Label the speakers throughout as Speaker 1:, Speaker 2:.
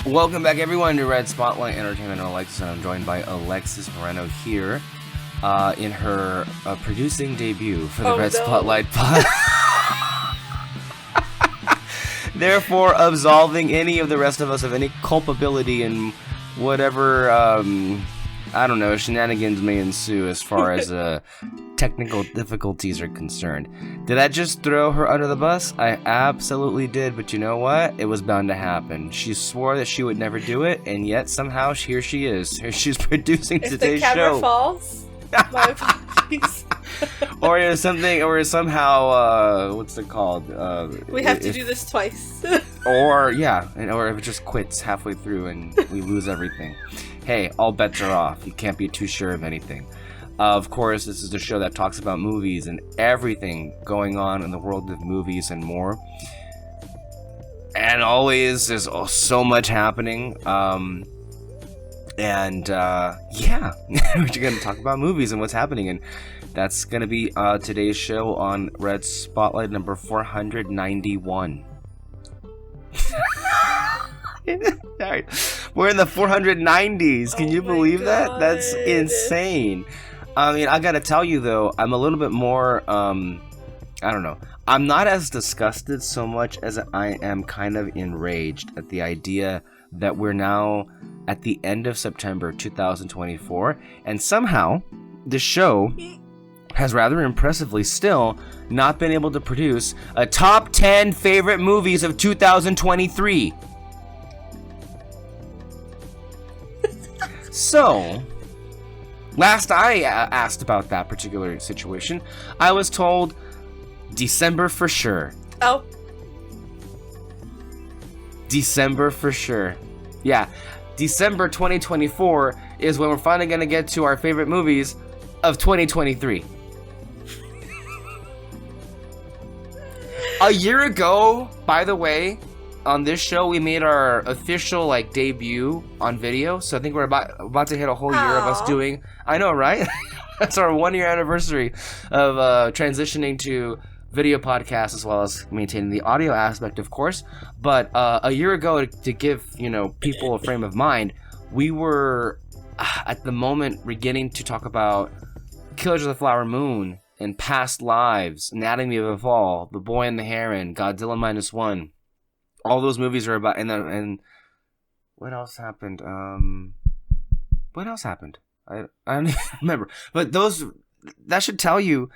Speaker 1: Welcome back, everyone, to Red Spotlight Entertainment. Alexis, and I'm joined by Alexis Moreno here in her producing debut for the Red Spotlight pod. Therefore, absolving any of the rest of us of any culpability in whatever, I don't know, shenanigans may ensue as far as technical difficulties are concerned. Did I just throw her under the bus? I absolutely did, but you know what? It was bound to happen. She swore that she would never do it, and yet somehow here she is. Here she's producing today's show.
Speaker 2: If the camera falls, my apologies.
Speaker 1: or somehow, what's it called?
Speaker 2: We have to do this twice.
Speaker 1: or if it just quits halfway through and we lose everything. Hey, all bets are off. You can't be too sure of anything. Of course, this is the show that talks about movies and everything going on in the world of movies and more. And always there's so much happening. We're going to talk about movies and what's happening. And that's going to be today's show on Red Spotlight number 491. All right. We're in the 490s. Can you believe that? That's insane. I mean, I gotta tell you though, I'm a little bit more, I don't know. I'm not as disgusted so much as I am kind of enraged at the idea that we're now at the end of September 2024, and somehow the show has rather impressively still not been able to produce a top 10 favorite movies of 2023. So, last I asked about that particular situation, I was told December for sure.
Speaker 2: Oh.
Speaker 1: December for sure. Yeah, December 2024 is when we're finally going to get to our favorite movies of 2023. A year ago, by the way, on this show, we made our official debut on video. So I think we're about to hit a whole year of us doing. I know, right? That's our 1-year anniversary of transitioning to video podcasts as well as maintaining the audio aspect, of course. But a year ago, to give people a frame of mind, we were at the moment beginning to talk about Killers of the Flower Moon and Past Lives, Anatomy of a Fall, The Boy and the Heron, Godzilla -1. All those movies are about, and what else happened? What else happened? I don't even remember. But that should tell you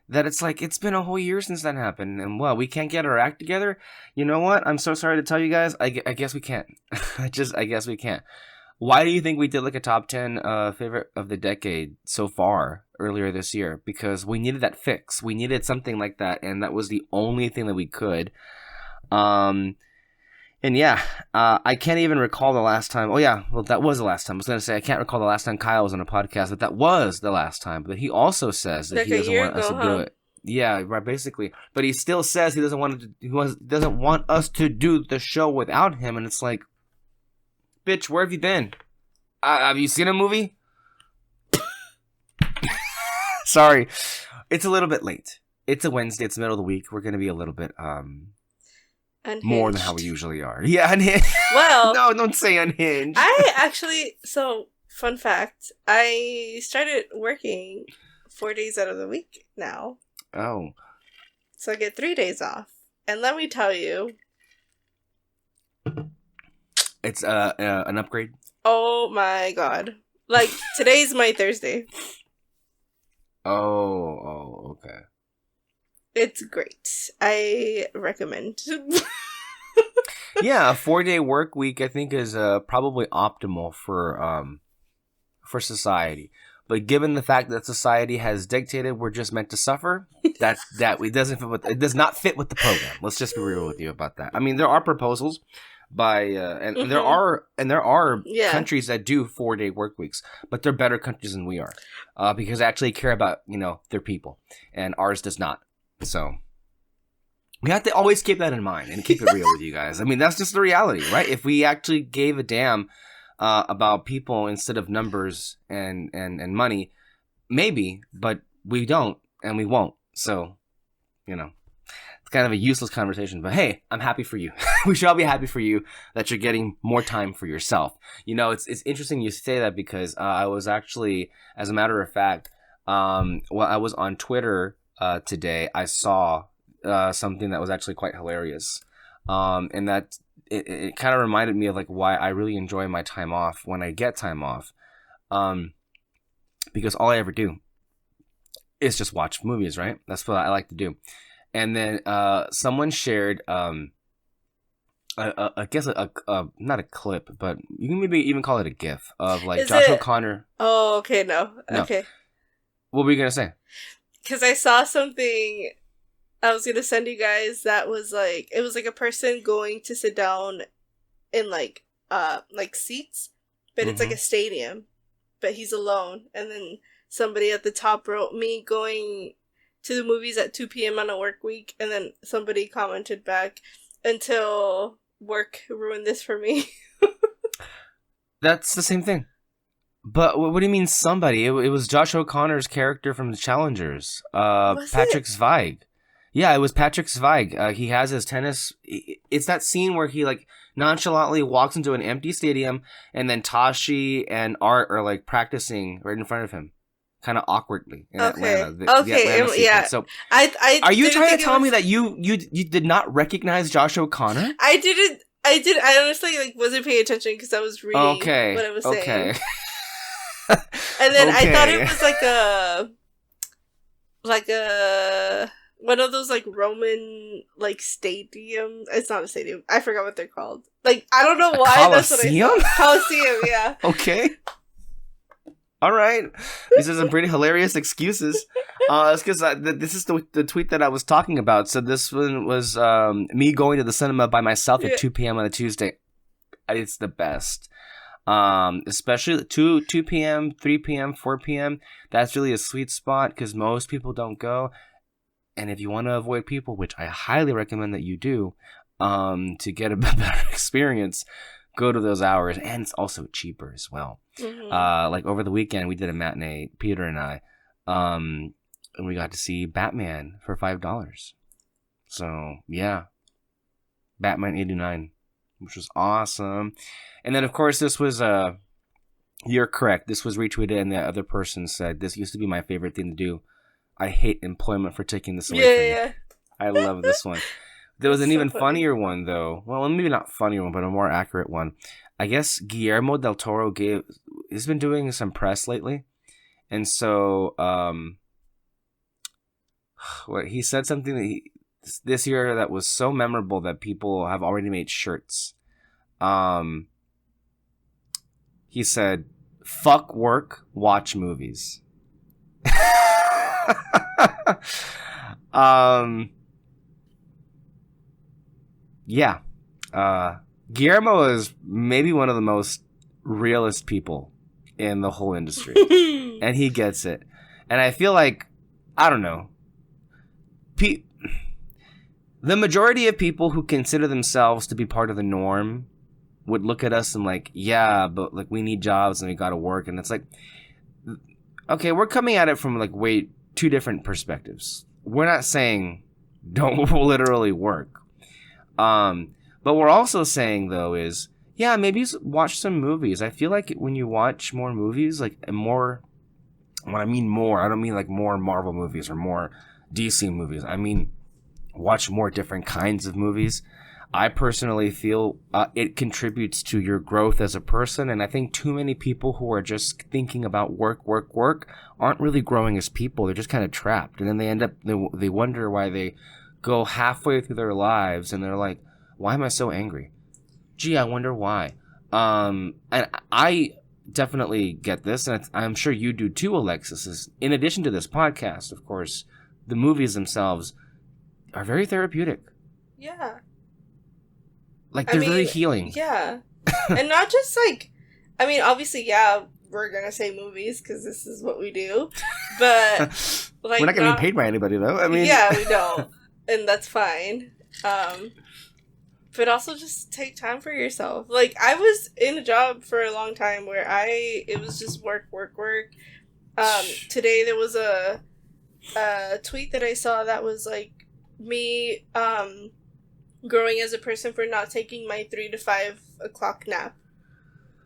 Speaker 1: that it's been a whole year since that happened, and we can't get our act together. You know what? I'm so sorry to tell you guys. I guess we can't. I guess we can't. Why do you think we did a top 10 favorite of the decade so far earlier this year? Because we needed that fix. We needed something like that, and that was the only thing that we could. And yeah, I can't even recall the last time. Oh yeah, well that was the last time. I was going to say I can't recall the last time Kyle was on a podcast, but that was the last time. But he also says that he doesn't want us to do it. Yeah, right, basically. But he still says he doesn't want us to do the show without him. And it's like, bitch, where have you been? Have you seen a movie? Sorry, it's a little bit late. It's a Wednesday. It's the middle of the week. We're going to be a little bit
Speaker 2: Unhinged.
Speaker 1: More than how we usually are. Yeah, unhinged.
Speaker 2: Well,
Speaker 1: no, don't say unhinged.
Speaker 2: Fun fact, I started working 4 days out of the week now.
Speaker 1: Oh.
Speaker 2: So I get 3 days off. And let me tell you.
Speaker 1: It's an upgrade.
Speaker 2: Oh my god. Today's my Thursday.
Speaker 1: Oh, okay.
Speaker 2: It's great. I recommend.
Speaker 1: Yeah, a 4-day work week I think is probably optimal for society. But given the fact that society has dictated we're just meant to suffer, it does not fit with the program. Let's just be real with you about that. I mean, there are proposals by and there are countries that do 4-day work weeks, but they're better countries than we are because they actually care about their people, and ours does not. So we have to always keep that in mind and keep it real with you guys. I mean, that's just the reality, right? If we actually gave a damn about people instead of numbers and money, maybe, but we don't and we won't. So, it's kind of a useless conversation, but hey, I'm happy for you. We should all be happy for you that you're getting more time for yourself. You know, it's interesting you say that because I was actually, as a matter of fact, while I was on Twitter today, I saw something that was actually quite hilarious, and that it kind of reminded me of like why I really enjoy my time off when I get time off, because all I ever do is just watch movies, right? That's what I like to do. And then someone shared, I guess not a clip, but you can maybe even call it a GIF of like Josh O'Connor.
Speaker 2: Oh, okay, no. Okay.
Speaker 1: What were you gonna say?
Speaker 2: Because I saw something I was gonna send you guys that was like, it was like a person going to sit down in like seats, but it's like a stadium, but he's alone, and then somebody at the top wrote, me going to the movies at 2 p.m. on a work week, and then somebody commented back, until work ruined this for me.
Speaker 1: That's the same thing. But what do you mean somebody? It was Josh O'Connor's character from The Challengers. Patrick Zweig. Yeah, it was Patrick Zweig. He has his tennis... It's that scene where he like nonchalantly walks into an empty stadium, and then Tashi and Art are like practicing right in front of him. Kind of awkwardly in Atlanta. The Atlanta
Speaker 2: yeah.
Speaker 1: So,
Speaker 2: I
Speaker 1: are you trying to tell me that you did not recognize Josh O'Connor?
Speaker 2: I didn't. I honestly like wasn't paying attention because I was reading what I was saying.
Speaker 1: Okay.
Speaker 2: And then I thought it was like a one of those like Roman like stadiums. It's not a stadium. I forgot what they're called. Like I don't know why. That's what I thought. Coliseum. Yeah.
Speaker 1: Okay. All right. These are some pretty hilarious excuses. It's because this is the tweet that I was talking about. So this one was me going to the cinema by myself at 2 p.m. on a Tuesday. It's the best. Especially 2 p.m., 3 p.m., 4 p.m. That's really a sweet spot because most people don't go. And if you want to avoid people, which I highly recommend that you do, to get a better experience, go to those hours. And it's also cheaper as well. Mm-hmm. Like over the weekend, we did a matinee, Peter and I, and we got to see Batman for $5. So yeah, Batman 89, which was awesome. And then of course this was you're correct. This was retweeted, and the other person said this used to be my favorite thing to do. I hate employment for taking this away from me. Yeah. I love this one. There was an even funnier one though. Well, maybe not funnier one, but a more accurate one. I guess Guillermo del Toro he's been doing some press lately. And so he said something this year that was so memorable that people have already made shirts. He said, "Fuck work, watch movies." Yeah. Guillermo is maybe one of the most realist people in the whole industry. And he gets it. And I feel like, I don't know, the majority of people who consider themselves to be part of the norm would look at us and like, yeah, but like we need jobs and we gotta work. And it's like, okay, we're coming at it from like two different perspectives. We're not saying don't literally work. But we're also saying though is, yeah, maybe watch some movies. I feel like when you watch more movies, like more, when I mean more, I don't mean like more Marvel movies or more DC movies. I mean, watch more different kinds of movies. I personally feel it contributes to your growth as a person. And I think too many people who are just thinking about work aren't really growing as people. They're just kind of trapped. And then they end up, they wonder why they go halfway through their lives and they're like, why am I so angry? Gee, I wonder why. And I definitely get this, and I'm sure you do too, Alexis. Is in addition to this podcast, of course, the movies themselves are very therapeutic.
Speaker 2: Yeah.
Speaker 1: Like, they're very healing.
Speaker 2: Yeah. And not just like, I mean, obviously, yeah, we're going to say movies because this is what we do. But, like,
Speaker 1: we're not getting paid by anybody, though. I mean,
Speaker 2: yeah, we don't. And that's fine. But also just take time for yourself. Like, I was in a job for a long time where it was just work. Today there was a tweet that I saw that was like, me growing as a person for not taking my 3 to 5 o'clock nap.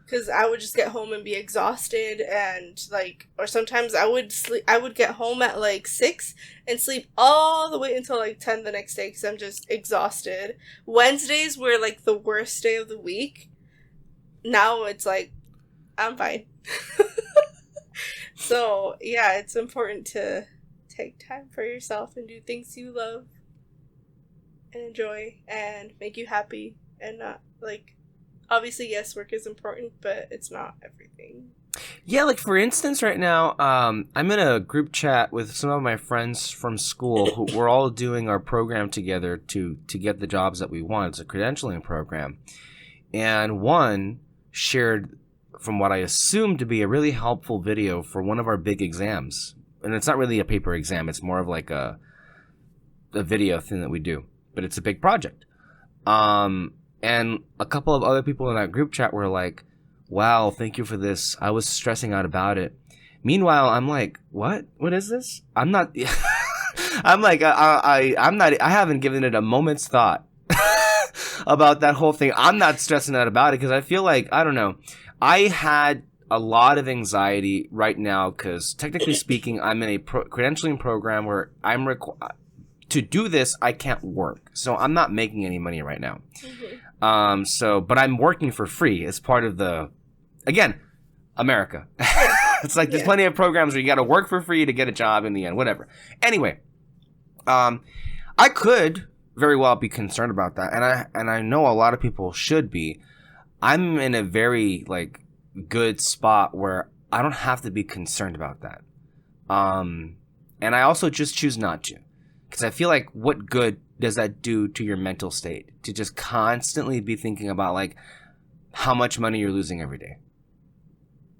Speaker 2: Because I would just get home and be exhausted, and like, or sometimes I would sleep. I would get home at like 6 and sleep all the way until like 10 the next day because I'm just exhausted. Wednesdays were like the worst day of the week. Now it's like I'm fine. So yeah, it's important to take time for yourself and do things you love and enjoy and make you happy, and not like. Obviously, yes, work is important, but it's not everything.
Speaker 1: Yeah, like for instance, right now, I'm in a group chat with some of my friends from school who we're all doing our program together to get the jobs that we want. It's a credentialing program. And one shared from what I assume to be a really helpful video for one of our big exams. And it's not really a paper exam. It's more of like a video thing that we do. But it's a big project. And a couple of other people in that group chat were like, wow, thank you for this. I was stressing out about it. Meanwhile, I'm like, what? What is this? I'm not, I'm like, I'm not, I haven't given it a moment's thought about that whole thing. I'm not stressing out about it because I feel like, I don't know. I had a lot of anxiety right now because technically speaking, I'm in a credentialing program where I'm to do this, I can't work. So I'm not making any money right now. Mm-hmm. But I'm working for free as part of again, America. It's like there's plenty of programs where you got to work for free to get a job in the end, whatever. Anyway, I could very well be concerned about that. And I know a lot of people should be. I'm in a very like good spot where I don't have to be concerned about that. And I also just choose not to. Because I feel like what good does that do to your mental state? To just constantly be thinking about like how much money you're losing every day.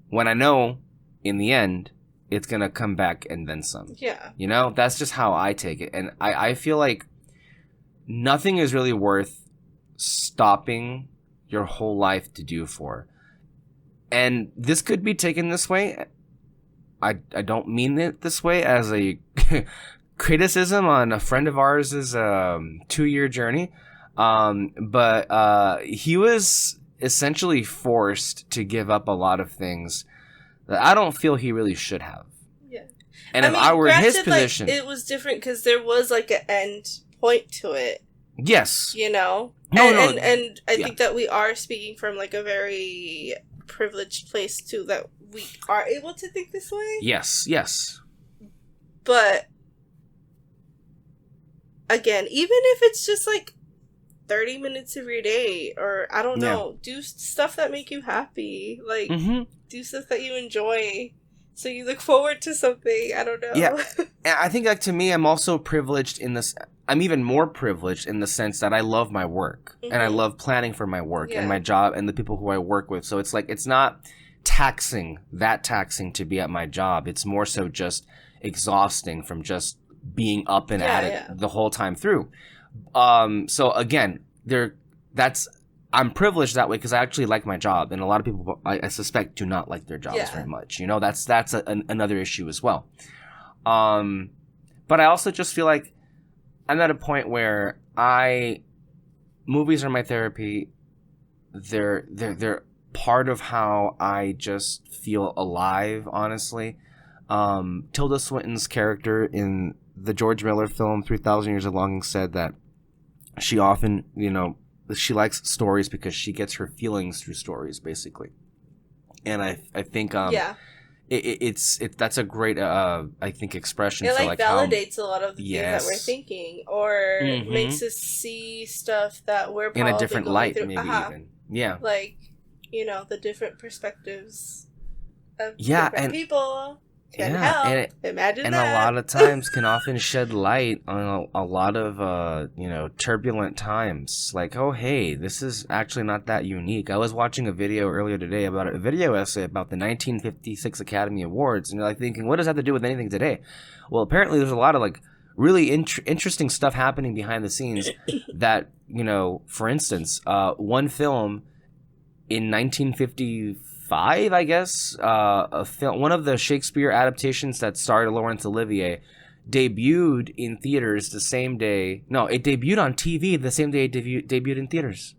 Speaker 1: When I know in the end, it's going to come back and then some.
Speaker 2: Yeah.
Speaker 1: You know, that's just how I take it. And I feel like nothing is really worth stopping your whole life to do for. And this could be taken this way. I don't mean it this way as a criticism on a friend of ours' 2-year journey. But he was essentially forced to give up a lot of things that I don't feel he really should have.
Speaker 2: Yeah.
Speaker 1: And if I were in his position...
Speaker 2: Like, it was different because there was like an end point to it.
Speaker 1: Yes.
Speaker 2: You know?
Speaker 1: And
Speaker 2: I think that we are speaking from like a very privileged place too, that we are able to think this way.
Speaker 1: Yes, yes.
Speaker 2: But again, even if it's just like 30 minutes of your day, or I don't know, do stuff that make you happy. Like, do stuff that you enjoy, so you look forward to something. I don't know.
Speaker 1: Yeah, and I think like to me, I'm also privileged in this. I'm even more privileged in the sense that I love my work and I love planning for my work and my job and the people who I work with. So it's like it's not taxing to be at my job. It's more so just exhausting from just being up and at it the whole time through. So again, I'm privileged that way because I actually like my job, and a lot of people I suspect do not like their jobs very much. You know, that's another issue as well. But I also just feel like I'm at a point where movies are my therapy. They're part of how I just feel alive, honestly. Tilda Swinton's character in the George Miller film 3,000 Years of Longing said that she often, she likes stories because she gets her feelings through stories, basically. And I think that's a great I think expression.
Speaker 2: It
Speaker 1: for
Speaker 2: like validates a lot of the things that we're thinking, or makes us see stuff that we're probably
Speaker 1: in a different light,
Speaker 2: through.
Speaker 1: maybe even. Yeah.
Speaker 2: Like, the different perspectives of different people. Can help. Imagine
Speaker 1: and
Speaker 2: that.
Speaker 1: And a lot of times can often shed light on a lot of, turbulent times. Like, oh, hey, this is actually not that unique. I was watching a video earlier today about a video essay about the 1956 Academy Awards. And you're like thinking, what does that have to do with anything today? Well, apparently there's a lot of like really interesting stuff happening behind the scenes that, for instance, one film in 1955, I guess, one of the Shakespeare adaptations that starred Laurence Olivier, debuted in theaters the same day. No, it debuted on TV the same day it debuted in theaters.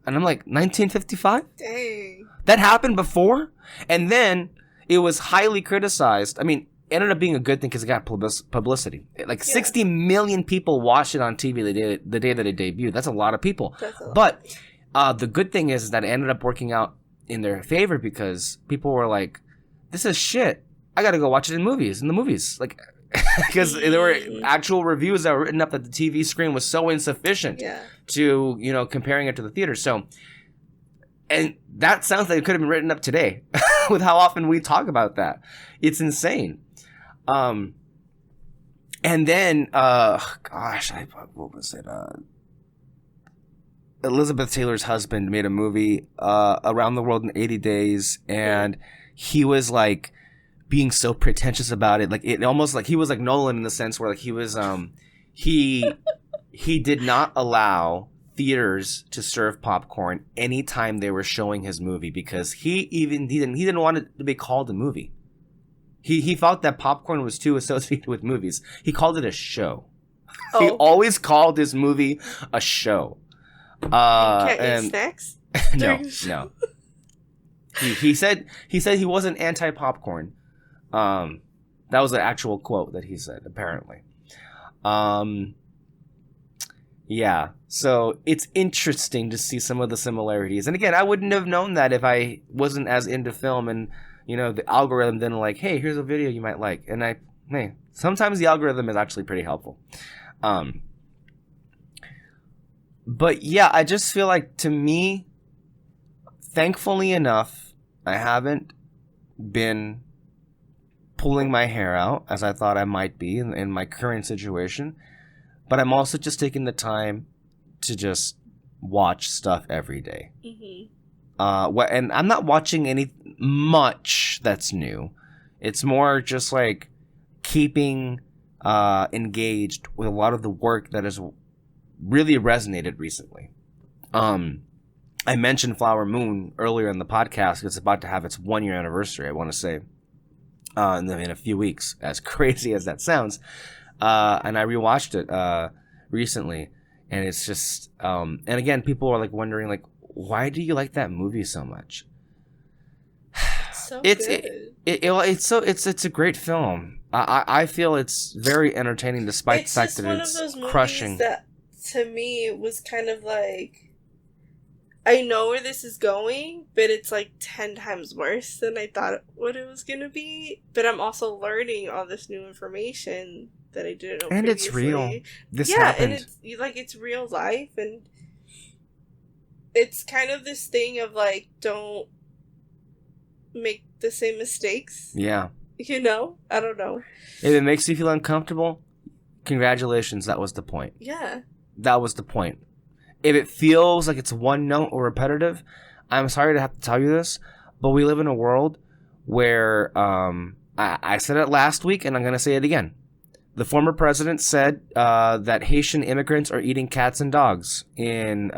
Speaker 1: And I'm like, 1955?
Speaker 2: Dang.
Speaker 1: That happened before? And then it was highly criticized. I mean, it ended up being a good thing because it got publicity. Like 60 million people watched it on TV the day that it debuted. That's a lot of people. But the good thing is that it ended up working out in their favor because people were like, this is shit. I got to go watch it in the movies. Like, because there were actual reviews that were written up that the TV screen was so insufficient to, you know, comparing it to the theater. So, and that sounds like it could have been written up today with how often we talk about that. It's insane. And then, what was it? Elizabeth Taylor's husband made a movie, Around the World in 80 Days. And he was like being so pretentious about it. Like it almost like he was like Nolan in the sense where like he was, he did not allow theaters to serve popcorn anytime they were showing his movie because he didn't want it to be called a movie. He felt that popcorn was too associated with movies. He called it a show. Oh. He always called his movie a show.
Speaker 2: You can't eat snacks?
Speaker 1: No. He said he wasn't anti-popcorn. That was an actual quote that he said, apparently. Yeah, so it's interesting to see some of the similarities. And again, I wouldn't have known that if I wasn't as into film and, you know, the algorithm didn't like, hey, here's a video you might like. And sometimes the algorithm is actually pretty helpful. But yeah, I just feel like, to me, thankfully enough, I haven't been pulling my hair out as I thought I might be in my current situation. But I'm also just taking the time to just watch stuff every day. Mm-hmm. And I'm not watching much that's new. It's more just like keeping engaged with a lot of the work that has really resonated recently. I mentioned Flower Moon earlier in the podcast. It's about to have its 1-year anniversary, I want to say, in a few weeks, as crazy as that sounds. And I rewatched it recently, and it's just and again, people are like wondering, like, why do you like that movie so much? It's a great film. I feel it's very entertaining despite the fact that it's crushing.
Speaker 2: That to me was kind of like, I know where this is going, but it's like 10 times worse than I thought what it was gonna be. But I'm also learning all this new information that I didn't know
Speaker 1: and
Speaker 2: previously.
Speaker 1: It's real. This happened.
Speaker 2: And it's real life, and it's kind of this thing of like, don't make the same mistakes.
Speaker 1: Yeah.
Speaker 2: You know? I don't know.
Speaker 1: If it makes you feel uncomfortable, congratulations, that was the point.
Speaker 2: Yeah.
Speaker 1: That was the point. If it feels like it's one note or repetitive, I'm sorry to have to tell you this, but we live in a world where I said it last week and I'm going to say it again. The former president said that Haitian immigrants are eating cats and dogs in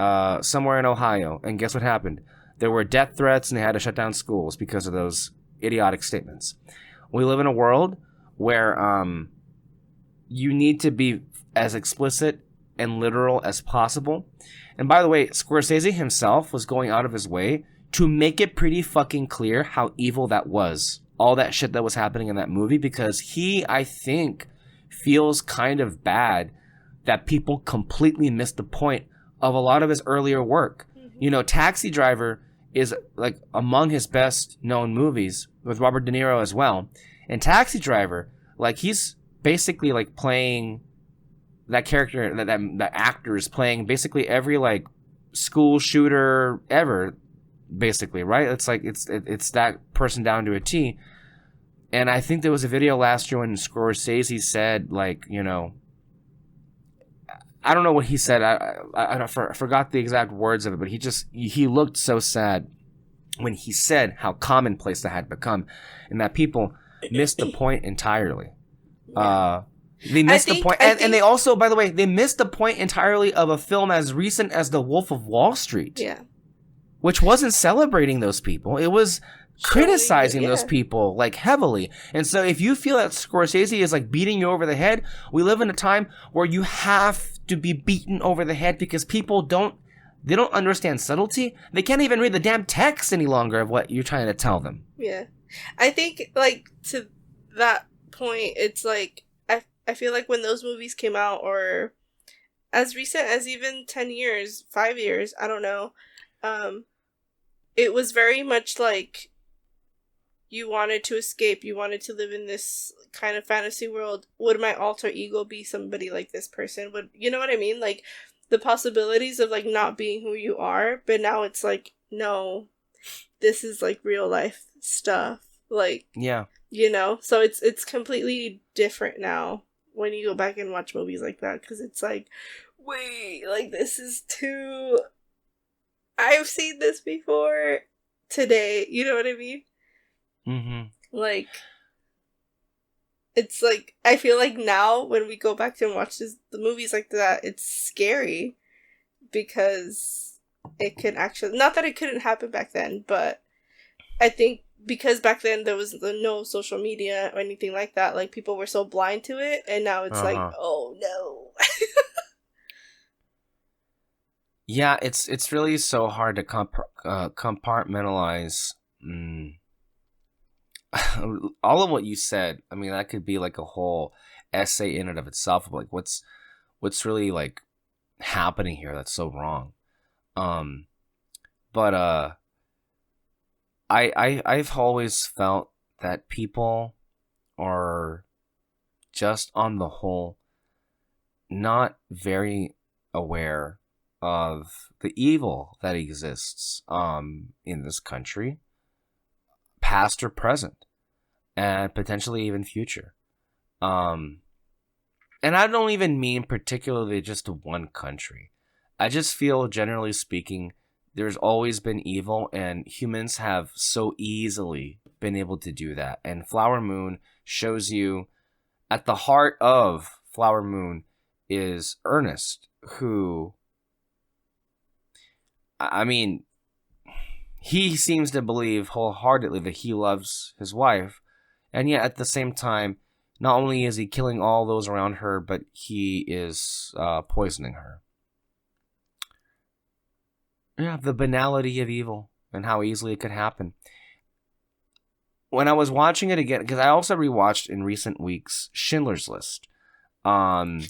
Speaker 1: somewhere in Ohio. And guess what happened? There were death threats and they had to shut down schools because of those idiotic statements. We live in a world where you need to be as explicit and literal as possible. And by the way, Scorsese himself was going out of his way to make it pretty fucking clear how evil that was. All that shit that was happening in that movie, because he, I think, feels kind of bad that people completely missed the point of a lot of his earlier work. Mm-hmm. You know, Taxi Driver is like among his best known movies, with Robert De Niro as well. And Taxi Driver, like, he's basically like playing that character, that actor is playing basically every like school shooter ever, basically, right? It's like it's that person down to a T. And I think there was a video last year when Scorsese said, like, you know, I don't know what he said. I forgot the exact words of it, but he looked so sad when he said how commonplace that had become, and that people missed the point entirely. They missed the point, and they also, by the way, they missed the point entirely of a film as recent as The Wolf of Wall Street.
Speaker 2: Yeah.
Speaker 1: Which wasn't celebrating those people. It was criticizing those people like heavily. And so if you feel that Scorsese is like beating you over the head, we live in a time where you have to be beaten over the head because people don't understand subtlety. They can't even read the damn text any longer of what you're trying to tell them.
Speaker 2: Yeah. I think, like, to that point, it's like, I feel like when those movies came out, or as recent as even 10 years, 5 years, I don't know, it was very much like you wanted to escape, you wanted to live in this kind of fantasy world. Would my alter ego be somebody like this person? Would, you know what I mean? Like, the possibilities of, like, not being who you are, but now it's like, no, this is, like, real life stuff. Like,
Speaker 1: yeah,
Speaker 2: you know? So it's completely different now when you go back and watch movies like that, because it's like, wait, like, this is too... I've seen this before today, you know what I mean?
Speaker 1: mm-hmm.
Speaker 2: Like, it's like, I feel like now when we go back and watch the movies like that, it's scary because it can actually, not that it couldn't happen back then, but I think because back then there was no social media or anything like that, like, people were so blind to it, and now it's like, oh no.
Speaker 1: Yeah, it's really so hard to compartmentalize all of what you said. I mean, that could be like a whole essay in and of itself of like what's really like happening here that's so wrong. But I've always felt that people are just on the whole not very aware of the evil that exists in this country, past or present, and potentially even future. And I don't even mean particularly just one country. I just feel, generally speaking, there's always been evil, and humans have so easily been able to do that. And Flower Moon shows you, at the heart of Flower Moon is Ernest, who, I mean, he seems to believe wholeheartedly that he loves his wife, and yet at the same time, not only is he killing all those around her, but he is poisoning her. Yeah, the banality of evil and how easily it could happen. When I was watching it again, because I also rewatched in recent weeks Schindler's List. I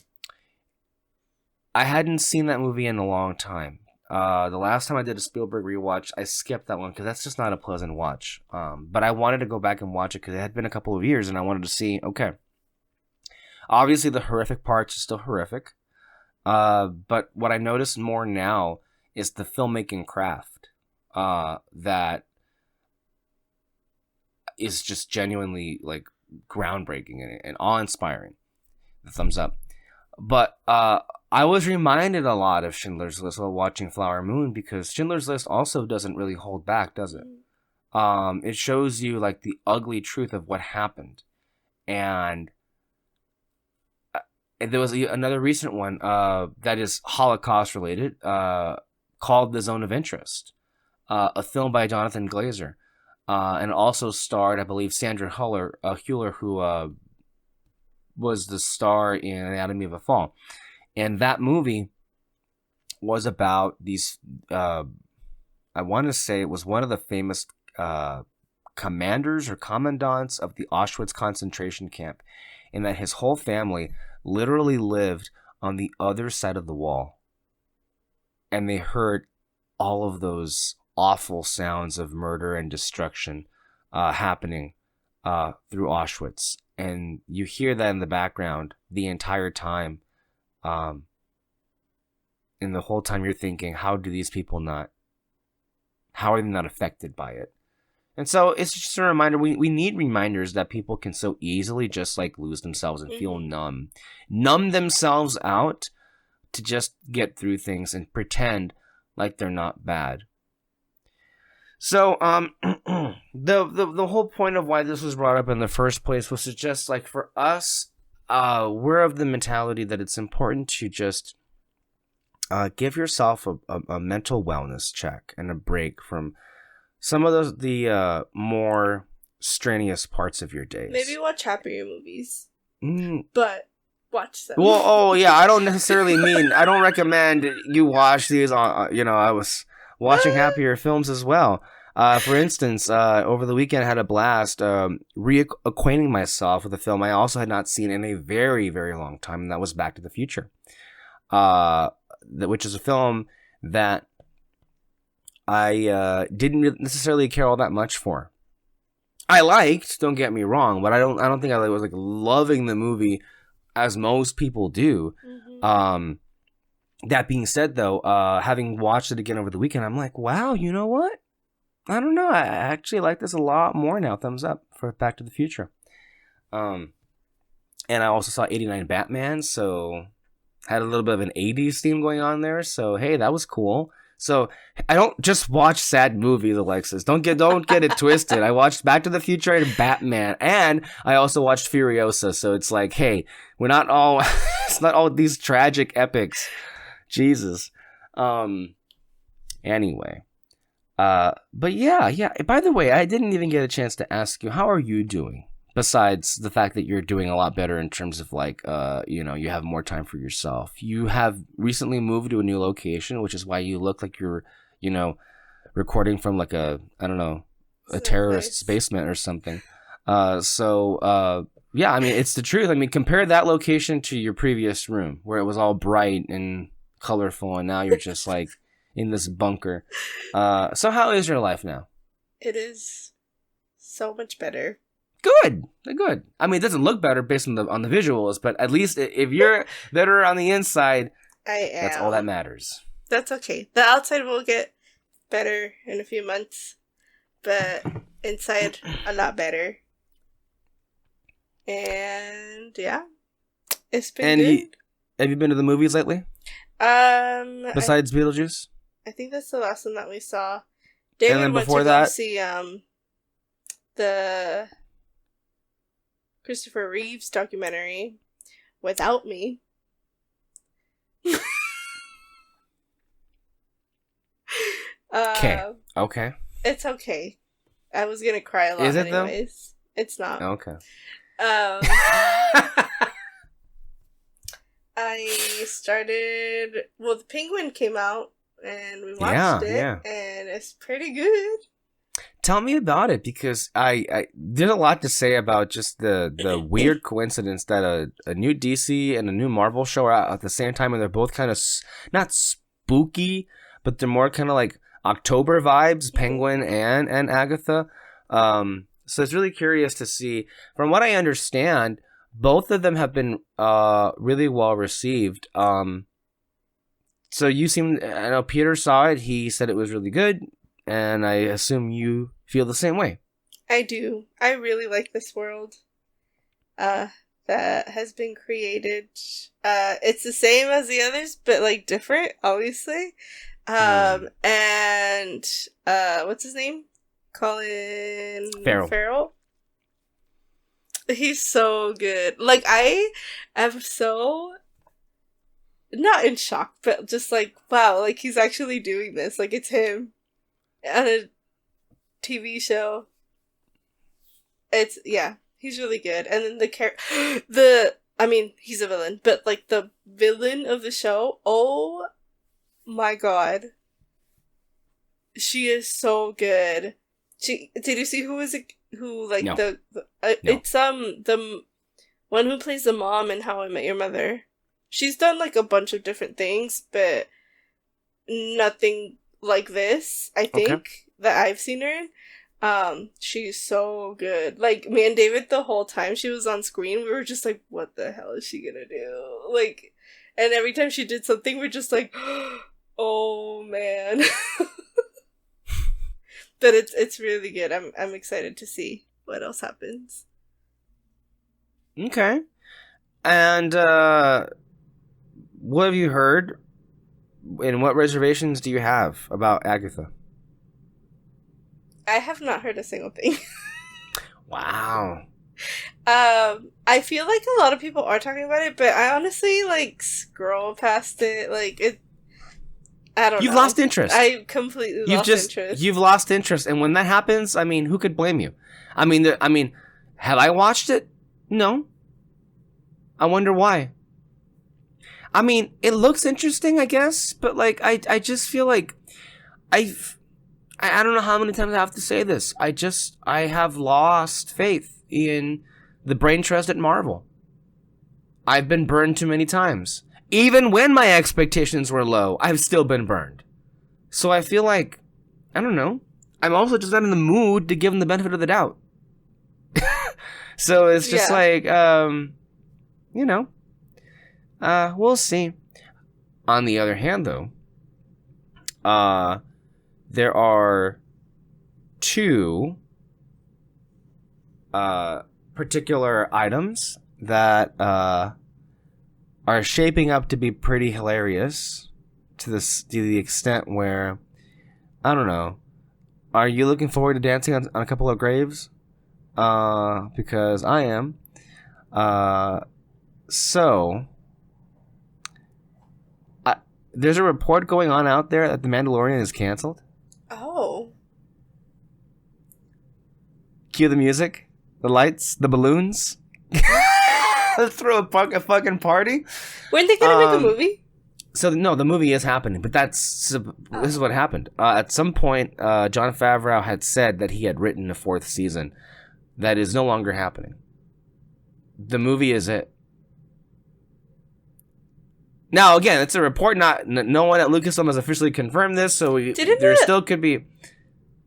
Speaker 1: hadn't seen that movie in a long time. The last time I did a Spielberg rewatch, I skipped that one because that's just not a pleasant watch. But I wanted to go back and watch it because it had been a couple of years, and I wanted to see, okay, obviously the horrific parts are still horrific. But what I notice more now is the filmmaking craft that is just genuinely like groundbreaking and awe-inspiring. The thumbs up. But I was reminded a lot of Schindler's List while watching Flower Moon, because Schindler's List also doesn't really hold back, does it? It shows you like the ugly truth of what happened. And there was another recent one that is Holocaust related, called The Zone of Interest, a film by Jonathan Glazer, and also starred, I believe, Sandra Hüller, who was the star in Anatomy of a Fall. And that movie was about these, I want to say it was one of the famous commanders or commandants of the Auschwitz concentration camp, in that his whole family literally lived on the other side of the wall. And they heard all of those awful sounds of murder and destruction happening through Auschwitz. And you hear that in the background the entire time. And the whole time you're thinking, how are they not affected by it? And so it's just a reminder, we need reminders that people can so easily just like lose themselves and feel numb themselves out to just get through things and pretend like they're not bad. So the whole point of why this was brought up in the first place was to just like, for us, we're of the mentality that it's important to just give yourself a mental wellness check and a break from some of the more strenuous parts of your days.
Speaker 2: Maybe watch happier movies.
Speaker 1: Mm.
Speaker 2: But watch them.
Speaker 1: Well, oh yeah, I don't necessarily mean, I don't recommend you watch these on, I was watching happier films as well. For instance, over the weekend I had a blast reacquainting myself with a film I also had not seen in a very, very long time, and that was Back to the Future. Which is a film that I didn't necessarily care all that much for. I liked, don't get me wrong, but I don't think I was like loving the movie as most people do. Mm-hmm. That being said, though, having watched it again over the weekend, I'm like, wow, you know what? I don't know. I actually like this a lot more now. Thumbs up for Back to the Future. And I also saw 89 Batman, so had a little bit of an 80s theme going on there. So, hey, that was cool. So I don't just watch sad movies, Alexis. Don't get it twisted. I watched Back to the Future and Batman, and I also watched Furiosa. So it's like, hey, we're not all it's not all these tragic epics. Jesus. Anyway. But yeah. By the way, I didn't even get a chance to ask you, how are you doing? Besides the fact that you're doing a lot better in terms of like, you have more time for yourself. You have recently moved to a new location, which is why you look like you're, recording from like a terrorist's basement or something. Yeah, I mean, it's the truth. I mean, compare that location to your previous room where it was all bright and colorful, and now you're just like in this bunker. So how is your life now?
Speaker 2: It is so much better.
Speaker 1: Good. I mean, it doesn't look better based on the visuals, but at least if you're better on the inside, that's all that matters.
Speaker 2: That's okay. The outside will get better in a few months, but inside a lot better. And yeah, it's been good.
Speaker 1: Have you been to the movies lately? Besides Beetlejuice? I
Speaker 2: think that's the last one that we saw. David
Speaker 1: and then before that,
Speaker 2: go see the Christopher Reeves documentary without me.
Speaker 1: Okay.
Speaker 2: It's okay. I was gonna cry a lot. Is it anyways? Though? It's not.
Speaker 1: Okay.
Speaker 2: I started. Well, The Penguin came out, and we watched it, and it's pretty good.
Speaker 1: Tell me about it, because I did a lot to say about just the weird coincidence that a new DC and a new Marvel show are out at the same time, and they're both kind of not spooky, but they're more kind of like October vibes, Penguin and Agatha. So it's really curious to see. From what I understand, both of them have been really well received. So you seem, I know Peter saw it. He said it was really good, and I assume you feel the same way.
Speaker 2: I do. I really like this world that has been created. It's the same as the others, but like different, obviously. And what's his name? Colin Farrell. He's so good. Like, I am so not in shock, but just like, wow, like he's actually doing this. Like, it's him on a TV show. He's really good. And then I mean, he's a villain, but like the villain of the show, oh my god. She is so good. Did you see who like no. No. It's the one who plays the mom in How I Met Your Mother. She's done like a bunch of different things, but nothing like this, I think, that I've seen her in. She's so good. Like, me and David, the whole time she was on screen, we were just like, what the hell is she gonna do? Like, and every time she did something, we're just like, oh man. But it's really good. I'm excited to see what else happens.
Speaker 1: Okay. And what have you heard? And what reservations do you have about Agatha?
Speaker 2: I have not heard a single thing.
Speaker 1: Wow.
Speaker 2: I feel like a lot of people are talking about it, but I honestly like scroll past it. Like I don't know.
Speaker 1: You've lost interest.
Speaker 2: I completely lost interest.
Speaker 1: You've lost interest, and when that happens, I mean, who could blame you? I mean, have I watched it? No. I wonder why. I mean, it looks interesting, I guess, but like, I just feel like I don't know how many times I have to say this. I have lost faith in the brain trust at Marvel. I've been burned too many times. Even when my expectations were low, I've still been burned. So I feel like, I don't know. I'm also just not in the mood to give them the benefit of the doubt. So it's just like, you know, we'll see. On the other hand, though, there are two particular items that are shaping up to be pretty hilarious to the extent where, I don't know, are you looking forward to dancing on a couple of graves? Because I am. There's a report going on out there that The Mandalorian is canceled.
Speaker 2: Oh.
Speaker 1: Cue the music, the lights, the balloons. Let's throw a fucking party.
Speaker 2: Weren't they gonna make a movie?
Speaker 1: So no, the movie is happening, but this is what happened. At some point, Jon Favreau had said that he had written a 4th season. That is no longer happening. The movie is it. Now again, it's a report. No one at Lucasfilm has officially confirmed this, so there still could be.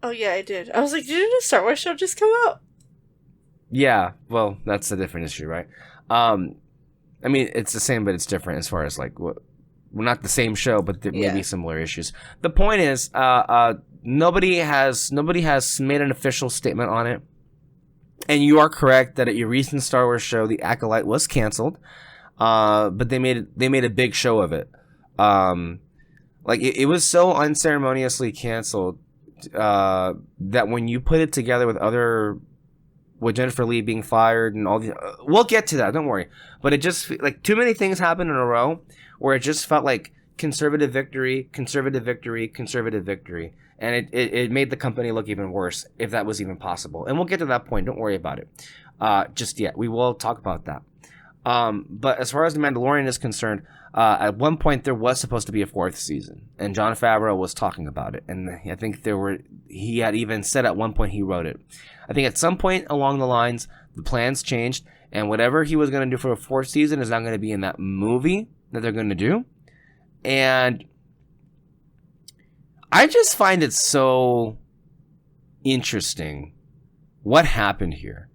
Speaker 2: Oh yeah, I did. I was like, didn't a Star Wars show just come out?
Speaker 1: Yeah, well, that's a different issue, right? I mean, it's the same, but it's different as far as like well, not the same show, but there may be similar issues. The point is, nobody has made an official statement on it, and you are correct that at your recent Star Wars show, The Acolyte was canceled, but they made a big show of it. Like it was so unceremoniously canceled that when you put it together with Jennifer Lee being fired and all the, we'll get to that, don't worry. But it just, like, too many things happened in a row where it just felt like conservative victory, conservative victory, conservative victory. And it made the company look even worse, if that was even possible. And we'll get to that point, don't worry about it just yet. We will talk about that. But as far as The Mandalorian is concerned, at one point there was supposed to be a 4th season. And Jon Favreau was talking about it. And I think he had even said at one point he wrote it. I think at some point along the lines, the plans changed, and whatever he was going to do for a 4th season is not going to be in that movie that they're going to do. And I just find it so interesting what happened here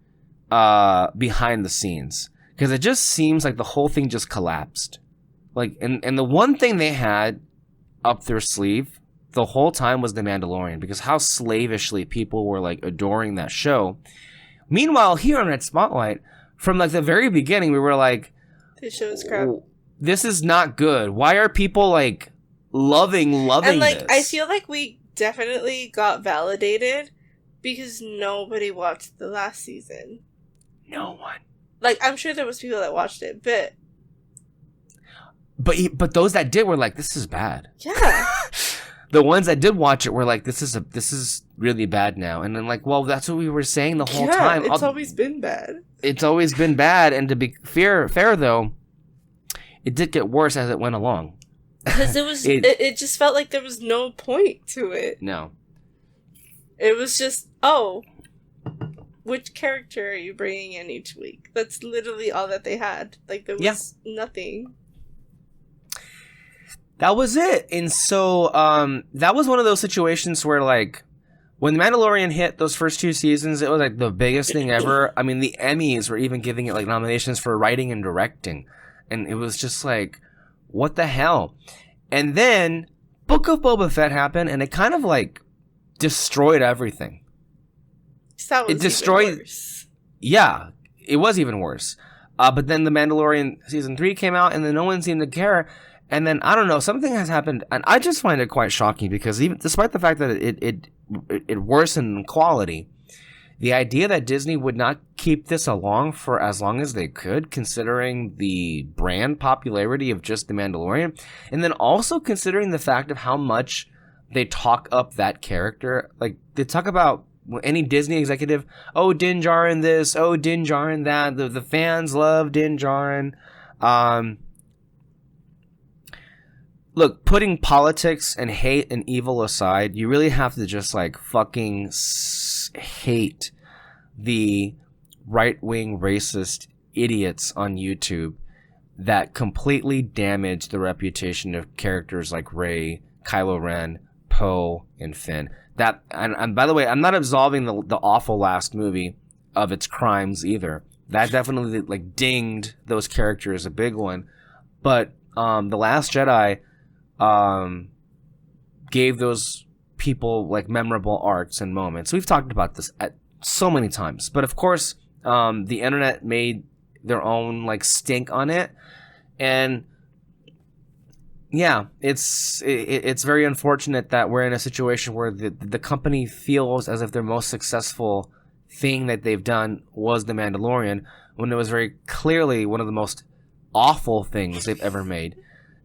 Speaker 1: behind the scenes, because it just seems like the whole thing just collapsed. Like, and the one thing they had up their sleeve the whole time was The Mandalorian, because how slavishly people were like adoring that show. Meanwhile, here on Red Spotlight, from like the very beginning, we were like,
Speaker 2: this show is crap.
Speaker 1: This is not good. Why are people like loving and like this?
Speaker 2: I feel like we definitely got validated because nobody watched the last season.
Speaker 1: No one.
Speaker 2: Like, I'm sure there was people that watched it,
Speaker 1: but those that did were like, this is bad.
Speaker 2: Yeah.
Speaker 1: The ones that did watch it were like, this is really bad now. And then like, well, that's what we were saying the whole time.
Speaker 2: It's always been bad.
Speaker 1: It's always been bad. And to be fair though, it did get worse as it went along.
Speaker 2: Because it just felt like there was no point to it.
Speaker 1: No.
Speaker 2: It was just, which character are you bringing in each week? That's literally all that they had. Like, there was nothing.
Speaker 1: That was it. And so that was one of those situations where, like, when The Mandalorian hit those first 2 seasons, it was like the biggest thing ever. I mean, the Emmys were even giving it like nominations for writing and directing. And it was just like, what the hell? And then Book of Boba Fett happened, and it kind of like destroyed everything.
Speaker 2: It destroyed. Even worse.
Speaker 1: Yeah, it was even worse. But then The Mandalorian season 3 came out, and then no one seemed to care. And then, I don't know, something has happened, and I just find it quite shocking, because even despite the fact that it worsened in quality, the idea that Disney would not keep this along for as long as they could, considering the brand popularity of just The Mandalorian, and then also considering the fact of how much they talk up that character. Like, they talk about any Disney executive, oh, Din Djarin this, oh, Din Djarin that, the fans love Din Djarin. Look, putting politics and hate and evil aside, you really have to just like fucking hate the right-wing racist idiots on YouTube that completely damage the reputation of characters like Rey, Kylo Ren, Poe, and Finn. That and by the way, I'm not absolving the awful last movie of its crimes either. That definitely like dinged those characters a big one. But The Last Jedi gave those people like memorable arcs and moments. We've talked about this so many times, but of course, the internet made their own like stink on it, and yeah, it's very unfortunate that we're in a situation where the company feels as if their most successful thing that they've done was The Mandalorian, when it was very clearly one of the most awful things they've ever made.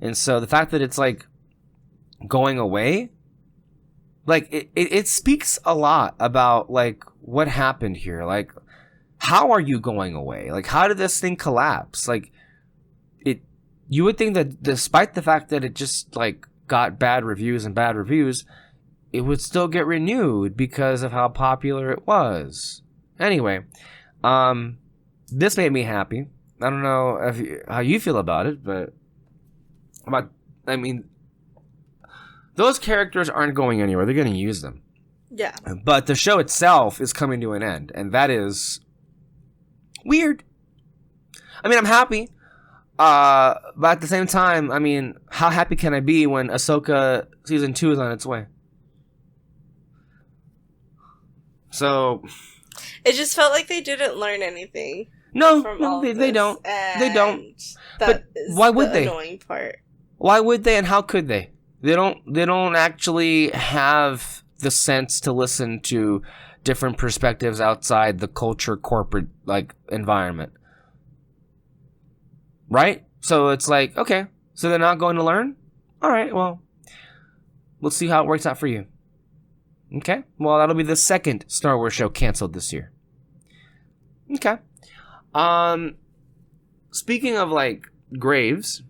Speaker 1: And so the fact that it's like going away, like it speaks a lot about like what happened here. Like, how are you going away? Like, how did this thing collapse? Like, you would think that despite the fact that it just like got bad reviews, it would still get renewed because of how popular it was. Anyway, this made me happy. I don't know how you feel about it, but I mean, those characters aren't going anywhere. They're going to use them.
Speaker 2: Yeah.
Speaker 1: But the show itself is coming to an end, and that is weird. I mean, I'm happy. But at the same time, I mean, how happy can I be when Ahsoka season 2 is on its way? So
Speaker 2: it just felt like they didn't learn anything.
Speaker 1: No,
Speaker 2: from
Speaker 1: they don't. They don't. But why would they?
Speaker 2: Annoying part.
Speaker 1: Why would they, and how could they? They don't actually have the sense to listen to different perspectives outside the culture corporate like environment. Right? So it's like, okay, so they're not going to learn? All right, well, we'll see how it works out for you. Okay? Well, that'll be the second Star Wars show canceled this year. Okay. Speaking of, like, graves,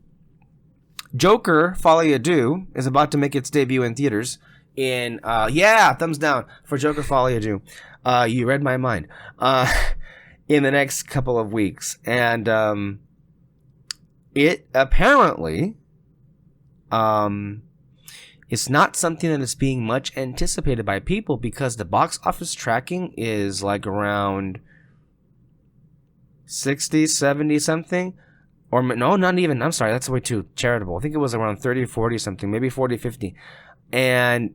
Speaker 1: Joker, Folie à Deux is about to make its debut in theaters in, thumbs down for Joker, Folie à Deux. You read my mind. In the next couple of weeks. And, it apparently is not something that is being much anticipated by people because the box office tracking is like around 60, 70 something. Or no, not even. I'm sorry, that's way too charitable. I think it was around 30, 40 something, maybe 40, 50. And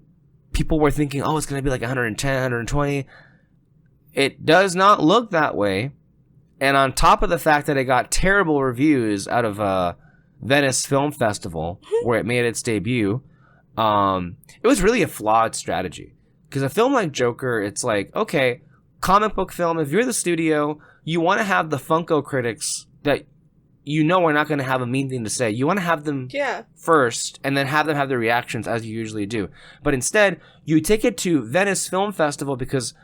Speaker 1: people were thinking, oh, it's going to be like 110, 120. It does not look that way. And on top of the fact that it got terrible reviews out of Venice Film Festival, where it made its debut, it was really a flawed strategy. Because a film like Joker, it's like, okay, comic book film, if you're the studio, you want to have the Funko critics that you know are not going to have a mean thing to say. You want to have them first, and then have them have their reactions as you usually do. But instead, you take it to Venice Film Festival because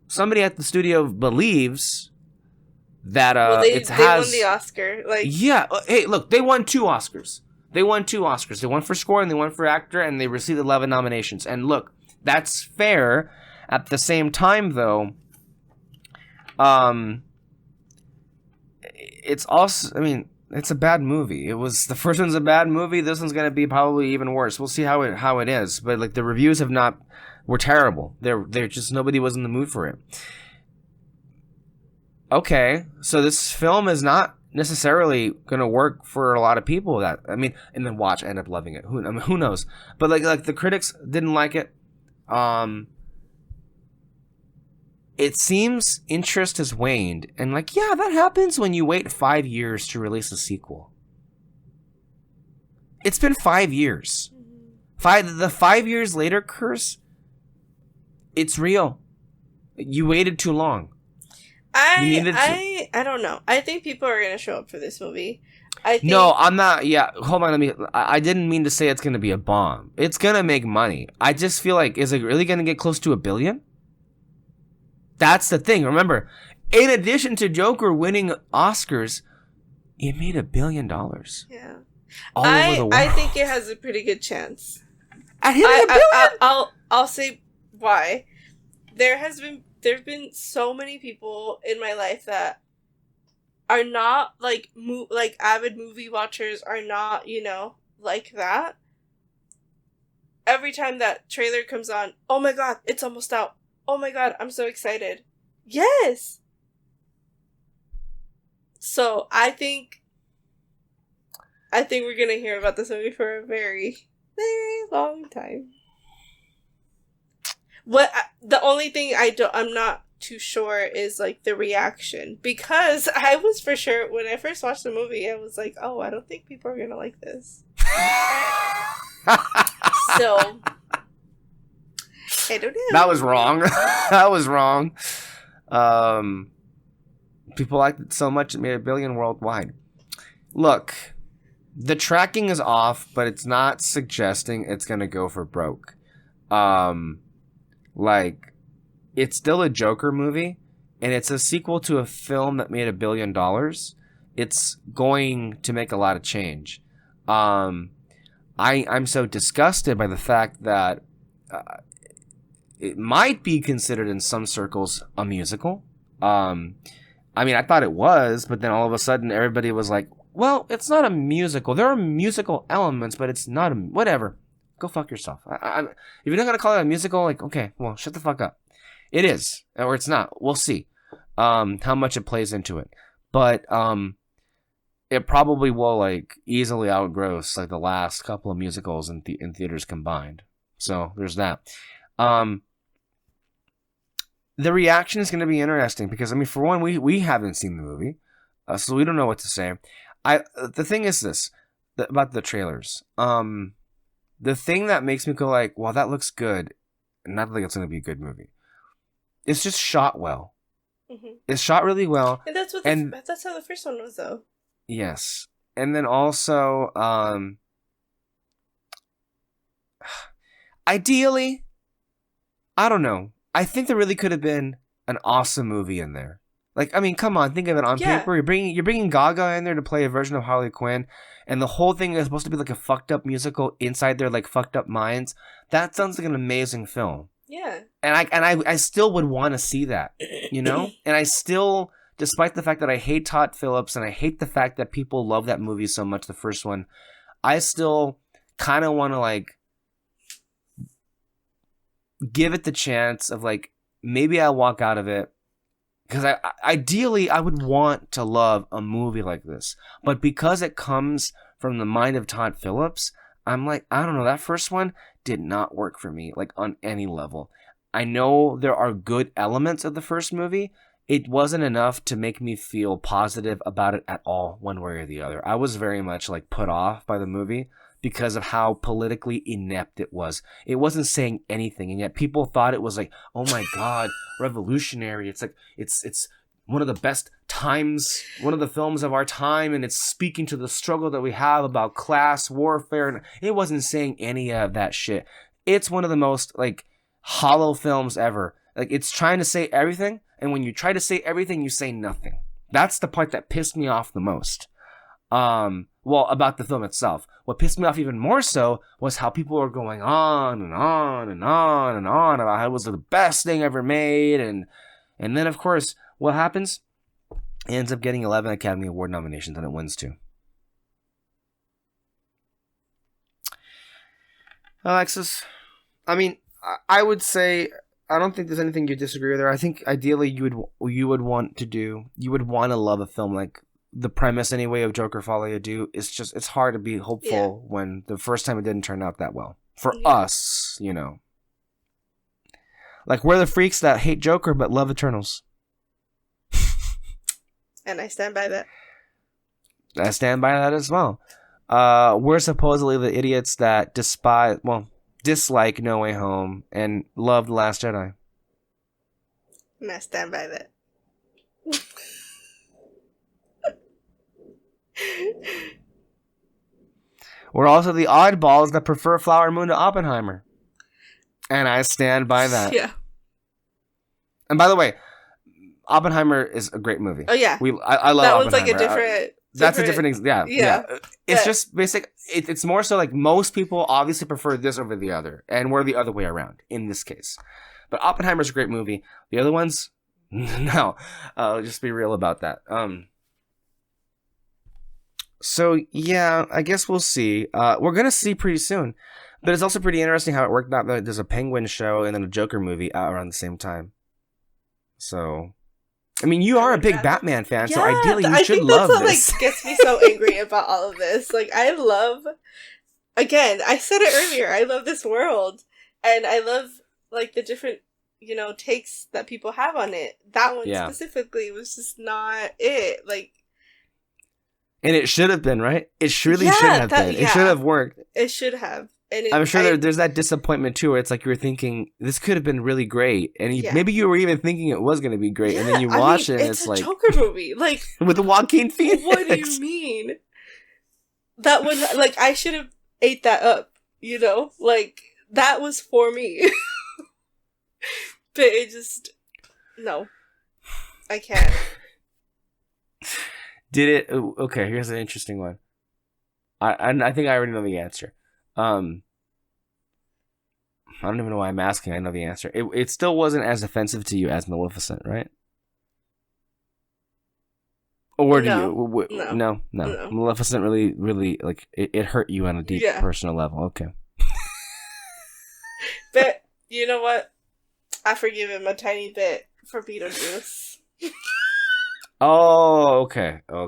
Speaker 1: somebody at the studio believes that
Speaker 2: they won the Oscar. Like,
Speaker 1: yeah, hey, look, they won 2 Oscars. They won for score and they won for actor, and they received 11 nominations. And look, that's fair. At the same time, though, it's also, I mean, it's a bad movie. The first one's a bad movie. This one's gonna be probably even worse. We'll see how it is. But like, the reviews were terrible. They're just, nobody was in the mood for it. Okay, so this film is not necessarily gonna work for a lot of people. And then end up loving it. Who knows? But like the critics didn't like it. It seems interest has waned, and like, yeah, that happens when you wait 5 years to release a sequel. It's been 5 years. The 5 years later curse. It's real. You waited too long. You needed to.
Speaker 2: I don't know. I think people are gonna show up for this movie. I think
Speaker 1: No, I'm not. Yeah, hold on. I didn't mean to say it's gonna be a bomb. It's gonna make money. I just feel like, is it really gonna get close to $1 billion? That's the thing. Remember, in addition to Joker winning Oscars, it made $1 billion.
Speaker 2: Yeah.
Speaker 1: All over the world.
Speaker 2: I think it has a pretty good chance.
Speaker 1: At hitting $1 billion?
Speaker 2: I'll say why. There've been so many people in my life that are not like avid movie watchers, are not, like that. Every time that trailer comes on, oh my god, it's almost out. Oh my god, I'm so excited. Yes. So I think we're gonna hear about this movie for a very, very long time. The only thing I'm not too sure is like the reaction, because I was for sure when I first watched the movie, I was like, oh, I don't think people are gonna like this. So I don't know.
Speaker 1: That was wrong. That was wrong. People liked it so much it made $1 billion worldwide. Look, the tracking is off, but it's not suggesting it's gonna go for broke. Like, it's still a Joker movie, and it's a sequel to a film that made $1 billion. It's going to make a lot of change. I'm so disgusted by the fact that it might be considered in some circles a musical. I mean, I thought it was, but then all of a sudden everybody was like, well, it's not a musical. There are musical elements, but it's not a... Whatever. Go fuck yourself. If you're not going to call it a musical, like, okay, well, shut the fuck up. It is, or it's not. We'll see how much it plays into it. But it probably will, like, easily outgross, like, the last couple of musicals in theaters combined. So there's that. The reaction is going to be interesting because, I mean, for one, we haven't seen the movie, so we don't know what to say. The thing is this about the trailers. The thing that makes me go like, well, that looks good, and not like it's going to be a good movie. It's just shot well. Mm-hmm. It's shot really well.
Speaker 2: And that's how the first one was, though.
Speaker 1: Yes. And then also, ideally, I don't know. I think there really could have been an awesome movie in there. Like, I mean, come on, think of it on paper. You're bringing Gaga in there to play a version of Harley Quinn, and the whole thing is supposed to be like a fucked up musical inside their like fucked up minds. That sounds like an amazing film.
Speaker 2: Yeah.
Speaker 1: And I still would want to see that, you know? And I still, despite the fact that I hate Todd Phillips and I hate the fact that people love that movie so much, the first one, I still kind of want to like give it the chance of like, maybe I'll walk out of it. Because ideally, I would want to love a movie like this. But because it comes from the mind of Todd Phillips, I'm like, I don't know, that first one did not work for me, like, on any level. I know there are good elements of the first movie. It wasn't enough to make me feel positive about it at all, one way or the other. I was very much, like, put off by the movie because of how politically inept it was. It wasn't saying anything, and yet people thought it was like, oh my god, revolutionary. It's like, it's one of the best times, one of the films of our time, and it's speaking to the struggle that we have about class warfare, and it wasn't saying any of that shit. It's one of the most, like, hollow films ever. Like, it's trying to say everything, and when you try to say everything, you say nothing. That's the part that pissed me off the most. Well, about the film itself. What pissed me off even more so was how people were going on and on and on and on about how it was the best thing ever made, and then of course, what happens? It ends up getting 11 Academy Award nominations, and it wins 2. Alexis, I mean, I would say I don't think there's anything you disagree with there. I think ideally you would want to love a film like the premise anyway of Joker Folie à Deux. It's hard to be hopeful when the first time it didn't turn out that well for us, you know. Like, we're the freaks that hate Joker but love Eternals.
Speaker 2: And I stand by that.
Speaker 1: I stand by that as well. We're supposedly the idiots that dislike No Way Home and love The Last Jedi.
Speaker 2: And I stand by that.
Speaker 1: We're also the oddballs that prefer Flower Moon to Oppenheimer. And I stand by that.
Speaker 2: Yeah.
Speaker 1: And by the way, Oppenheimer is a great movie.
Speaker 2: Oh, yeah.
Speaker 1: I love
Speaker 2: that
Speaker 1: Oppenheimer.
Speaker 2: one's like a different...
Speaker 1: That's a different... Yeah. It's
Speaker 2: But,
Speaker 1: just basic... It's more so like most people obviously prefer this over the other. And we're the other way around in this case. But Oppenheimer's a great movie. The other ones... No. Just be real about that. So, yeah, I guess we'll see. We're going to see pretty soon. But it's also pretty interesting how it worked out that there's a Penguin show and then a Joker movie out around the same time. So, I mean, you are a big Batman fan, so ideally you should love this. I think that's
Speaker 2: what gets me so angry about all of this. Like, I love... Again, I said it earlier, I love this world. And I love, like, the different, takes that people have on it. That one specifically was just not it. Like...
Speaker 1: And it should have been, right? It should have been. It should have worked.
Speaker 2: It should have. And
Speaker 1: I'm sure there's that disappointment too, where it's like you were thinking this could have been really great, and maybe you were even thinking it was going to be great, and then you watch it, and it's like
Speaker 2: a Joker movie, like
Speaker 1: with Joaquin Phoenix.
Speaker 2: What do you mean? That would I should have ate that up, like that was for me, but it just no, I can't.
Speaker 1: Did it? Okay, here's an interesting one. I think I already know the answer. I don't even know why I'm asking. I know the answer. It still wasn't as offensive to you as Maleficent, right? Or do you? No. Maleficent really like it hurt you on a deep personal level. Okay.
Speaker 2: But you know what? I forgive him a tiny bit for Beetlejuice.
Speaker 1: Oh, okay.
Speaker 2: 2.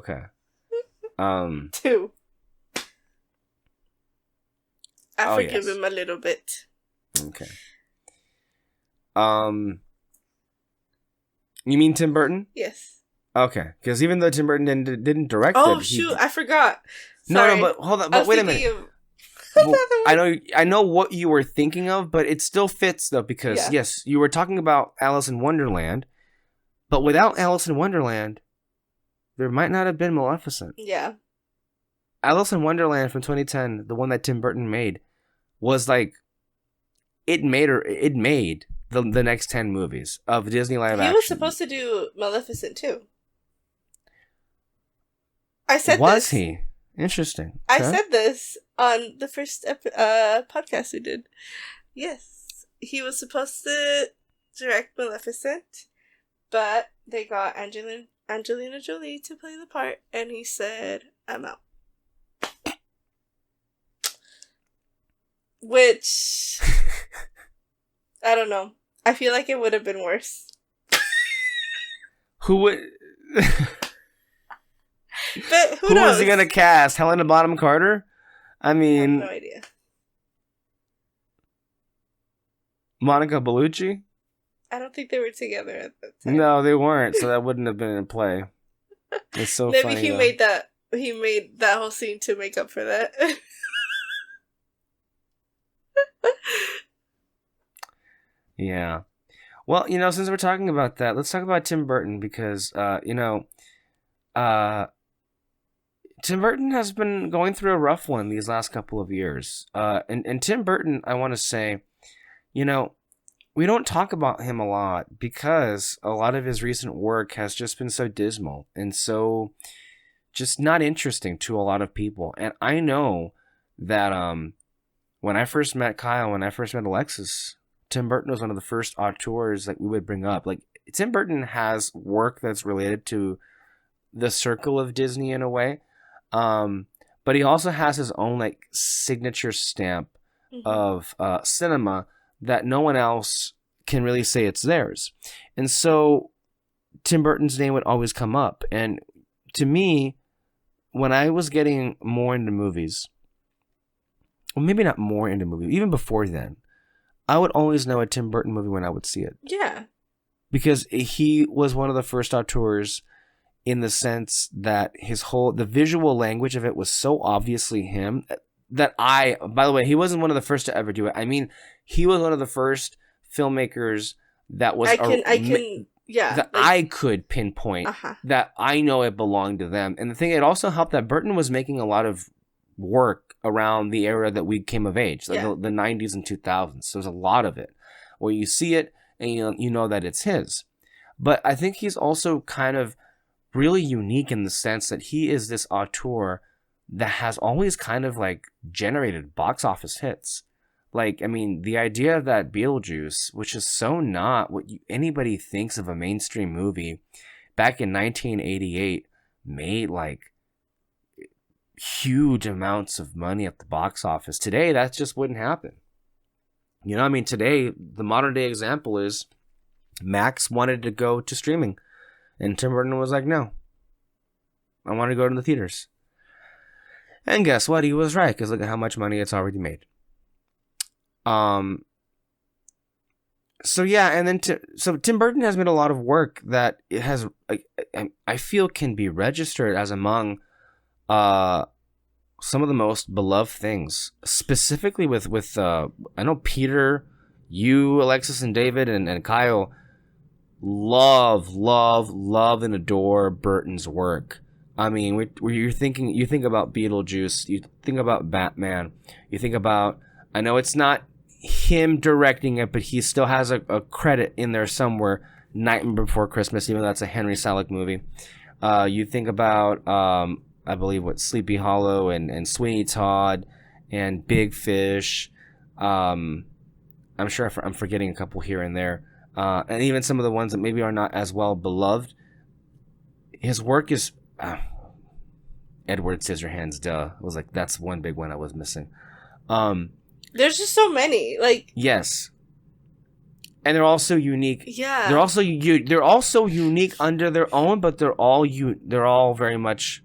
Speaker 2: I forgive him a little bit.
Speaker 1: Okay. You mean Tim Burton?
Speaker 2: Yes.
Speaker 1: Okay, because even though Tim Burton didn't direct it...
Speaker 2: Oh, shoot, I forgot. Sorry.
Speaker 1: No, but hold on. But wait a minute. I know what you were thinking of, but it still fits, though, because, yes, you were talking about Alice in Wonderland, but without Alice in Wonderland, there might not have been Maleficent.
Speaker 2: Yeah.
Speaker 1: Alice in Wonderland from 2010, the one that Tim Burton made, was like it made the next 10 movies of Disney live action.
Speaker 2: He was supposed to do Maleficent too. I said
Speaker 1: was he? Interesting.
Speaker 2: I said this on the first podcast we did. Yes, he was supposed to direct Maleficent, but they got Angelina Jolie to play the part, and he said, "I'm out." Which, I don't know. I feel like it would have been worse.
Speaker 1: Who would...
Speaker 2: But who knows?
Speaker 1: Was he going to cast? Helena Bonham Carter? I mean...
Speaker 2: I have no idea.
Speaker 1: Monica Bellucci?
Speaker 2: I don't think they were together at that time.
Speaker 1: No, they weren't, so that wouldn't have been in play. It's so funny.
Speaker 2: Maybe he made that whole scene to make up for that.
Speaker 1: Yeah. Well, since we're talking about that, let's talk about Tim Burton because, Tim Burton has been going through a rough one these last couple of years. And Tim Burton, I want to say, we don't talk about him a lot because a lot of his recent work has just been so dismal and so just not interesting to a lot of people. And I know that when I first met Kyle, when I first met Alexis, Tim Burton was one of the first auteurs that we would bring up. Like, Tim Burton has work that's related to the circle of Disney in a way. But he also has his own like signature stamp of cinema that no one else can really say it's theirs. And so Tim Burton's name would always come up. And to me, when I was getting more into movies, well, maybe not more into movies, even before then, I would always know a Tim Burton movie when I would see it.
Speaker 2: Yeah.
Speaker 1: Because he was one of the first auteurs in the sense that the visual language of it was so obviously him that by the way, he wasn't one of the first to ever do it. I mean, he was one of the first filmmakers that was...
Speaker 2: Yeah.
Speaker 1: I could pinpoint that I know it belonged to them. And the thing, it also helped that Burton was making a lot of work around the era that we came of age, like the 90s and 2000s. So there's a lot of it where you see it and you know that it's his. But I think he's also kind of really unique in the sense that he is this auteur that has always kind of like generated box office hits. Like, I mean, the idea that Beetlejuice, which is so not what anybody thinks of a mainstream movie, back in 1988, made like huge amounts of money at the box office. Today, that just wouldn't happen. You know, I mean, today, the modern day example is Max wanted to go to streaming, and Tim Burton was like, no, I want to go to the theaters. And guess what? He was right, because look at how much money it's already made. So yeah, and then so Tim Burton has made a lot of work that it has, I feel, can be registered as among some of the most beloved things, specifically with I know Peter, you, Alexis, and David, and Kyle love and adore Burton's work. I mean, you think about Beetlejuice, you think about Batman, you think about, I know it's not him directing it, but he still has a credit in there somewhere, Nightmare Before Christmas, even though that's a Henry Selick movie. You think about, I believe, Sleepy Hollow and Sweeney Todd and Big Fish. I'm sure I'm forgetting a couple here and there. And even some of the ones that maybe are not as well beloved. His work is... Edward Scissorhands, duh. It was like, that's one big one I was missing.
Speaker 2: There's just so many, like...
Speaker 1: Yes. And they're also unique.
Speaker 2: Yeah.
Speaker 1: They're also unique under their own, but they're all very much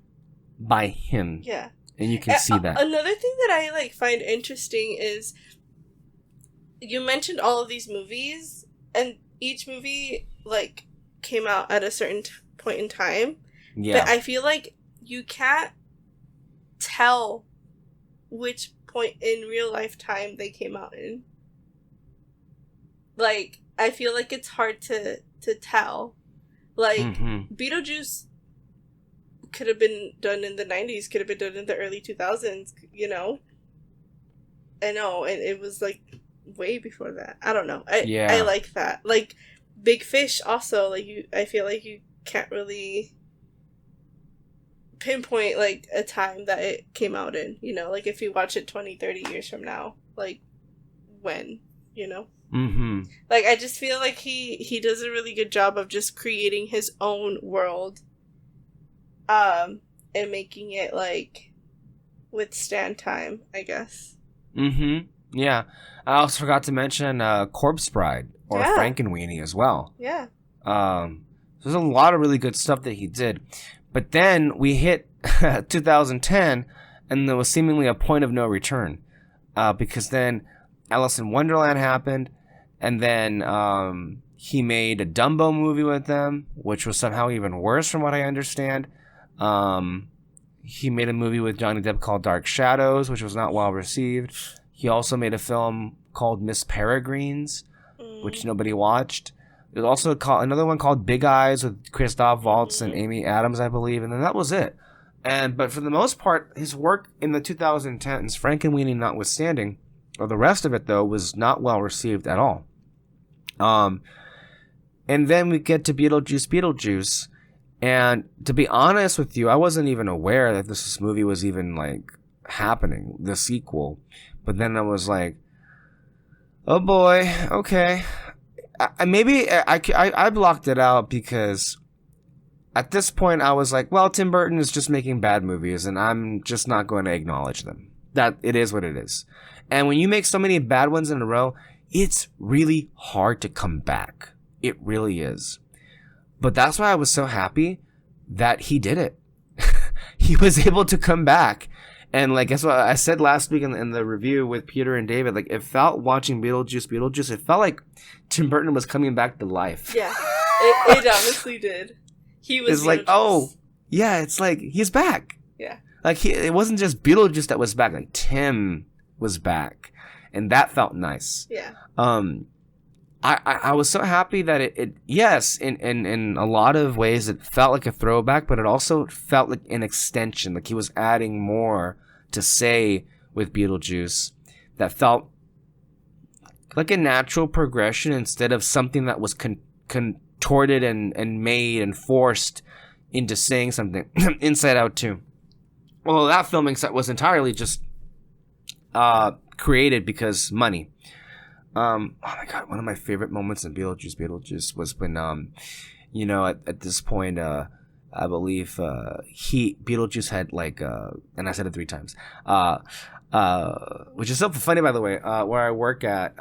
Speaker 1: by him.
Speaker 2: Yeah.
Speaker 1: And you can see that.
Speaker 2: Another thing that I find interesting is you mentioned all of these movies, and each movie came out at a certain point in time.
Speaker 1: Yeah.
Speaker 2: But I feel like you can't tell which point in real life time they came out in. Like, I feel like it's hard to tell. Like, Beetlejuice could have been done in the 90s, could have been done in the early 2000s, you know? I know, and it was way before that. I don't know. I like that. Like, Big Fish also, I feel like you can't really pinpoint a time that it came out in, you know, if you watch it 20-30 years from now, when, you know. I just feel like he does a really good job of just creating his own world and making it withstand time, I guess.
Speaker 1: Yeah, I also forgot to mention Corpse Bride or Frankenweenie as well.
Speaker 2: Yeah.
Speaker 1: There's a lot of really good stuff that he did. But then we hit 2010, and there was seemingly a point of no return, because then Alice in Wonderland happened, and then he made a Dumbo movie with them, which was somehow even worse from what I understand. He made a movie with Johnny Depp called Dark Shadows, which was not well received. He also made a film called Miss Peregrine's, which nobody watched. There's also another one called Big Eyes with Christoph Waltz and Amy Adams, I believe, and then that was it. But for the most part, his work in the 2010s, Frankenweenie notwithstanding, or the rest of it though, was not well received at all. And then we get to Beetlejuice, and to be honest with you, I wasn't even aware that this movie was even happening, the sequel. But then I was like, oh boy, okay. I blocked it out because at this point I was like, well, Tim Burton is just making bad movies and I'm just not going to acknowledge them. That it is what it is. And when you make so many bad ones in a row, it's really hard to come back. It really is. But that's why I was so happy that he did it. He was able to come back. And guess what I said last week in the review with Peter and David? It felt, watching Beetlejuice, it felt like Tim Burton was coming back to life.
Speaker 2: Yeah, it honestly did. He was.
Speaker 1: It's oh, yeah, it's he's back.
Speaker 2: Yeah.
Speaker 1: It wasn't just Beetlejuice that was back. Tim was back, and that felt nice.
Speaker 2: Yeah.
Speaker 1: I was so happy that it yes, in a lot of ways it felt like a throwback, but it also felt like an extension, like he was adding more to say with Beetlejuice that felt like a natural progression instead of something that was contorted and made and forced into saying something. Inside Out 2. Well, that filming set was entirely just created because money. Oh my god, one of my favorite moments in Beetlejuice was when at this point I believe Beetlejuice had like and I said it 3 times which is so funny, by the way, where I work at.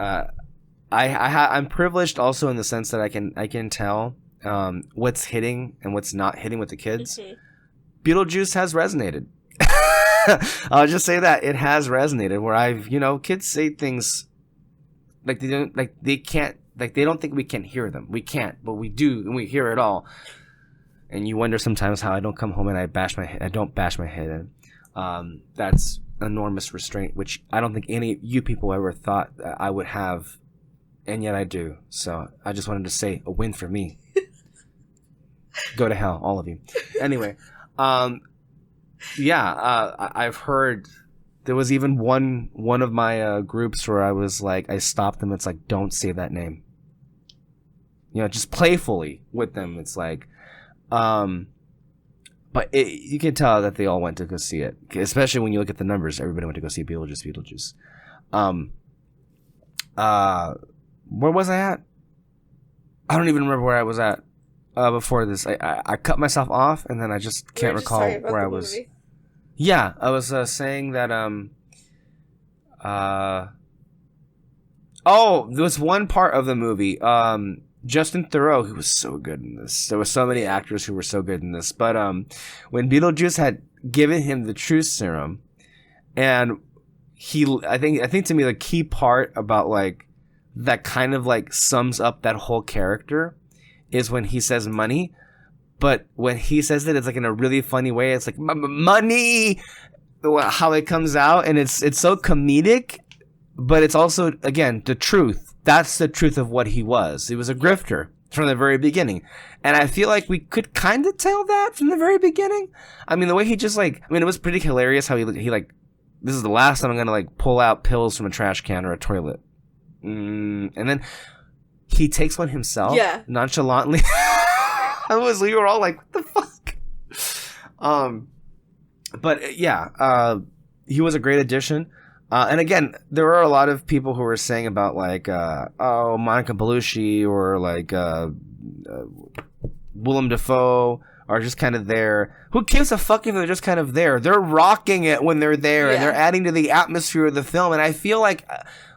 Speaker 1: I'm privileged also in the sense that I can tell what's hitting and what's not hitting with the kids. Mm-hmm. Beetlejuice has resonated. I'll just say that it has resonated where kids say things like they don't, like they can't, like they don't think we can hear them. We can't, but we do, and we hear it all. And you wonder sometimes how I don't come home and I don't bash my head in. That's enormous restraint, which I don't think any of you people ever thought that I would have, and yet I do. So I just wanted to say a win for me. Go to hell, all of you. Anyway, I've heard there was even one of my groups where I was like, I stopped them. It's like, don't say that name. Just playfully with them. It's like, but you can tell that they all went to go see it, especially when you look at the numbers. Everybody went to go see Beetlejuice. Where was I at? I don't even remember where I was at before this. I cut myself off, and then I just can't recall where I was. Movie. Yeah, I was saying that there was one part of the movie. Justin Theroux, who was so good in this. There were so many actors who were so good in this. But when Beetlejuice had given him the truth serum, and I think to me the key part about like that kind of like sums up that whole character is when he says money. But when he says it, it's like in a really funny way. It's like money, how it comes out, and it's so comedic, but it's also, again, the truth. That's the truth of what he was. He was a grifter from the very beginning, and I feel like we could kind of tell that from the very beginning. I mean, the way he just it was pretty hilarious how he like, this is the last time I'm gonna like pull out pills from a trash can or a toilet, and then he takes one himself, nonchalantly. We were all like, what the fuck? But yeah, he was a great addition. And again, there are a lot of people who were saying about like, Monica Bellucci or like Willem Dafoe are just kind of there. Who gives a fuck if they're just kind of there? They're rocking it when they're there, and they're adding to the atmosphere of the film. And I feel like,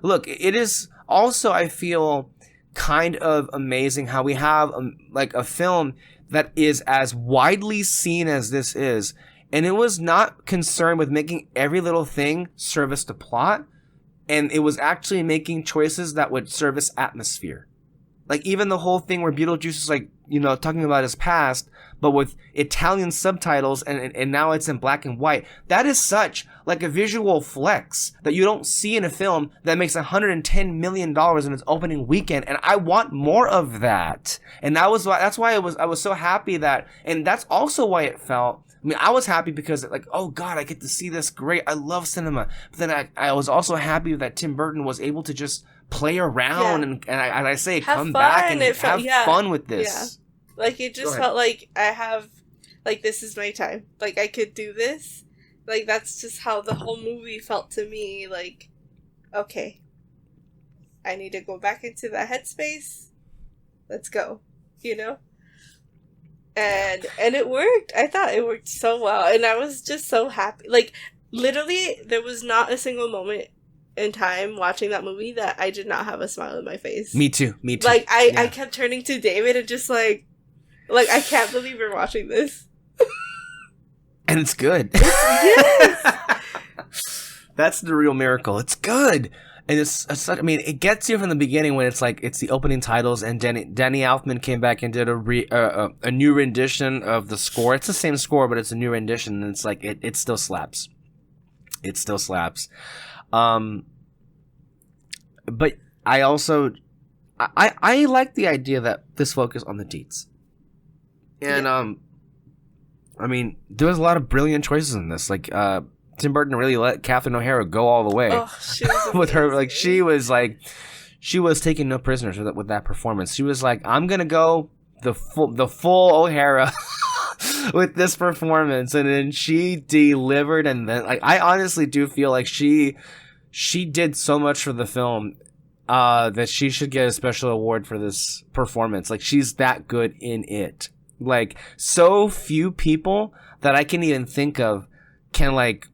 Speaker 1: look, it is also, I feel, kind of amazing how we have like a film that is as widely seen as this is, and it was not concerned with making every little thing service the plot, and it was actually making choices that would service atmosphere. Like even the whole thing where Beetlejuice is like, talking about his past, but with Italian subtitles, and now it's in black and white. That is such like a visual flex that you don't see in a film that makes $110 million in its opening weekend, and I want more of that. And that's why I was so happy that, and that's also why it felt. I mean, I was happy because like, oh god, I get to see this. Great, I love cinema. But then I was also happy that Tim Burton was able to just play around and I say
Speaker 2: have
Speaker 1: come
Speaker 2: fun.
Speaker 1: back and have fun with this.
Speaker 2: Yeah. Like it just felt like I have, like, this is my time. Like I could do this. Like that's just how the whole movie felt to me. Like, okay, I need to go back into that headspace. Let's go. And it worked. I thought it worked so well, and I was just so happy. Like literally, there was not a single moment in time watching that movie that I did not have a smile on my face. Me too. Like I kept turning to David and just like I can't believe we're watching this.
Speaker 1: And it's good.
Speaker 2: Yes.
Speaker 1: That's the real miracle. It's good. And it's such, I mean, it gets you from the beginning when it's like, it's the opening titles, and Danny Elfman came back and did a new rendition of the score. It's the same score, but it's a new rendition, and it's like, it still slaps. It still slaps. But I also, I like the idea that this focus on the deets. And I mean, there was a lot of brilliant choices in this. Like Tim Burton really let Catherine O'Hara go all the way.
Speaker 2: Oh, she was
Speaker 1: with her,
Speaker 2: amazing.
Speaker 1: she was taking no prisoners with that performance. She was like, I'm gonna go the full O'Hara with this performance, and then she delivered. And then like, I honestly do feel like she did so much for the film that she should get a special award for this performance. Like, she's that good in it. Like, so few people that I can even think of can like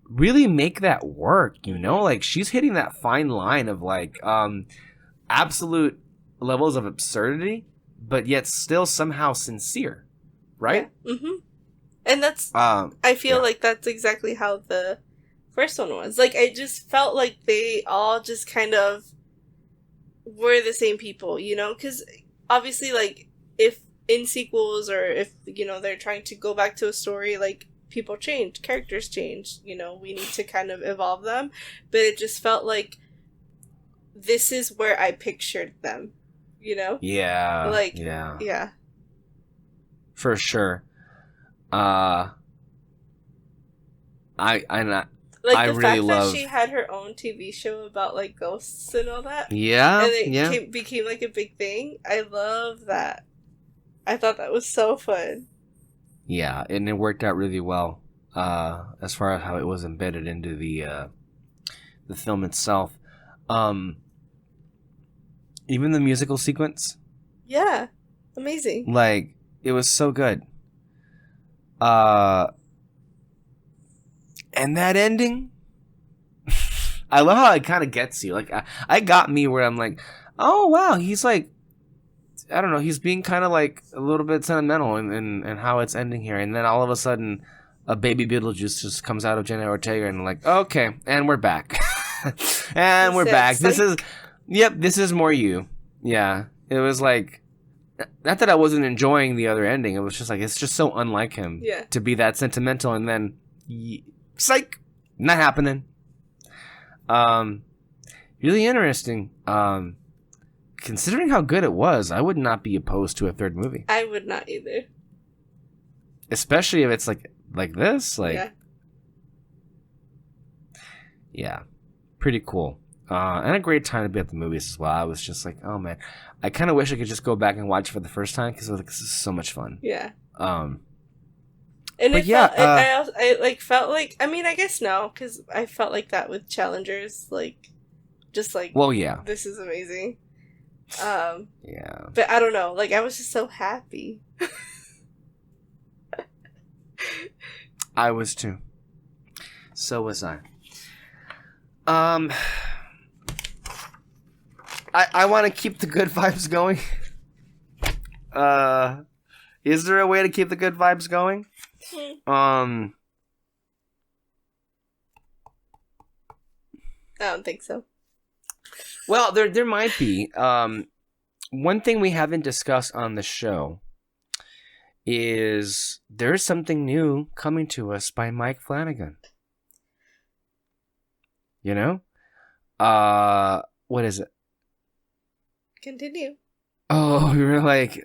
Speaker 1: really make that work, you know? Like, she's hitting that fine line of like absolute levels of absurdity, but yet still somehow sincere, right?
Speaker 2: Yeah. Mm-hmm. And that's I feel like that's exactly how the first one was. Like, I just felt like they all just kind of were the same people, you know? Because obviously, like, if in sequels or if, you know, they're trying to go back to a story, like, people change, characters change, you know, we need to kind of evolve them. But it just felt like this is where I pictured them, you know?
Speaker 1: Yeah.
Speaker 2: Like,
Speaker 1: yeah.
Speaker 2: Yeah.
Speaker 1: For sure. I
Speaker 2: Like,
Speaker 1: I
Speaker 2: the
Speaker 1: really
Speaker 2: fact
Speaker 1: love...
Speaker 2: that she had her own TV show about, like, ghosts and all that.
Speaker 1: Yeah,
Speaker 2: and it became, like, a big thing. I love that. I thought that was so fun.
Speaker 1: Yeah, and it worked out really well as far as how it was embedded into the film itself. Even the musical sequence.
Speaker 2: Yeah, amazing.
Speaker 1: Like, it was so good. And that ending, I love how it kind of gets you. Like, I got me where I'm like, oh wow, he's like, I don't know, he's being kind of like a little bit sentimental in how it's ending here. And then all of a sudden, a baby Beetlejuice just comes out of Jenna Ortega, and like, okay, and we're back. And we're back. This is more you. Yeah, it was like, not that I wasn't enjoying the other ending. It was just like, it's just so unlike him to be that sentimental, and then psych, not happening. Really interesting. Considering how good it was, I would not be opposed to a third movie.
Speaker 2: I would not either.
Speaker 1: Especially if it's like this, like yeah, pretty cool. And a great time to be at the movies as well. I was just like, oh man, I kind of wish I could just go back and watch it for the first time because like, this is so much fun.
Speaker 2: Yeah.
Speaker 1: And
Speaker 2: it I like felt like, I mean, I guess no, because I felt like that with Challengers, like, just like,
Speaker 1: well, yeah,
Speaker 2: this is amazing.
Speaker 1: Yeah,
Speaker 2: but I don't know, like, I was just so happy.
Speaker 1: I was too. So was I. I want to keep the good vibes going. Is there a way to keep the good vibes going?
Speaker 2: I don't think so.
Speaker 1: Well, there might be. One thing we haven't discussed on the show is there's something new coming to us by Mike Flanagan. You know? What is it?
Speaker 2: Continue.
Speaker 1: Oh, you were like,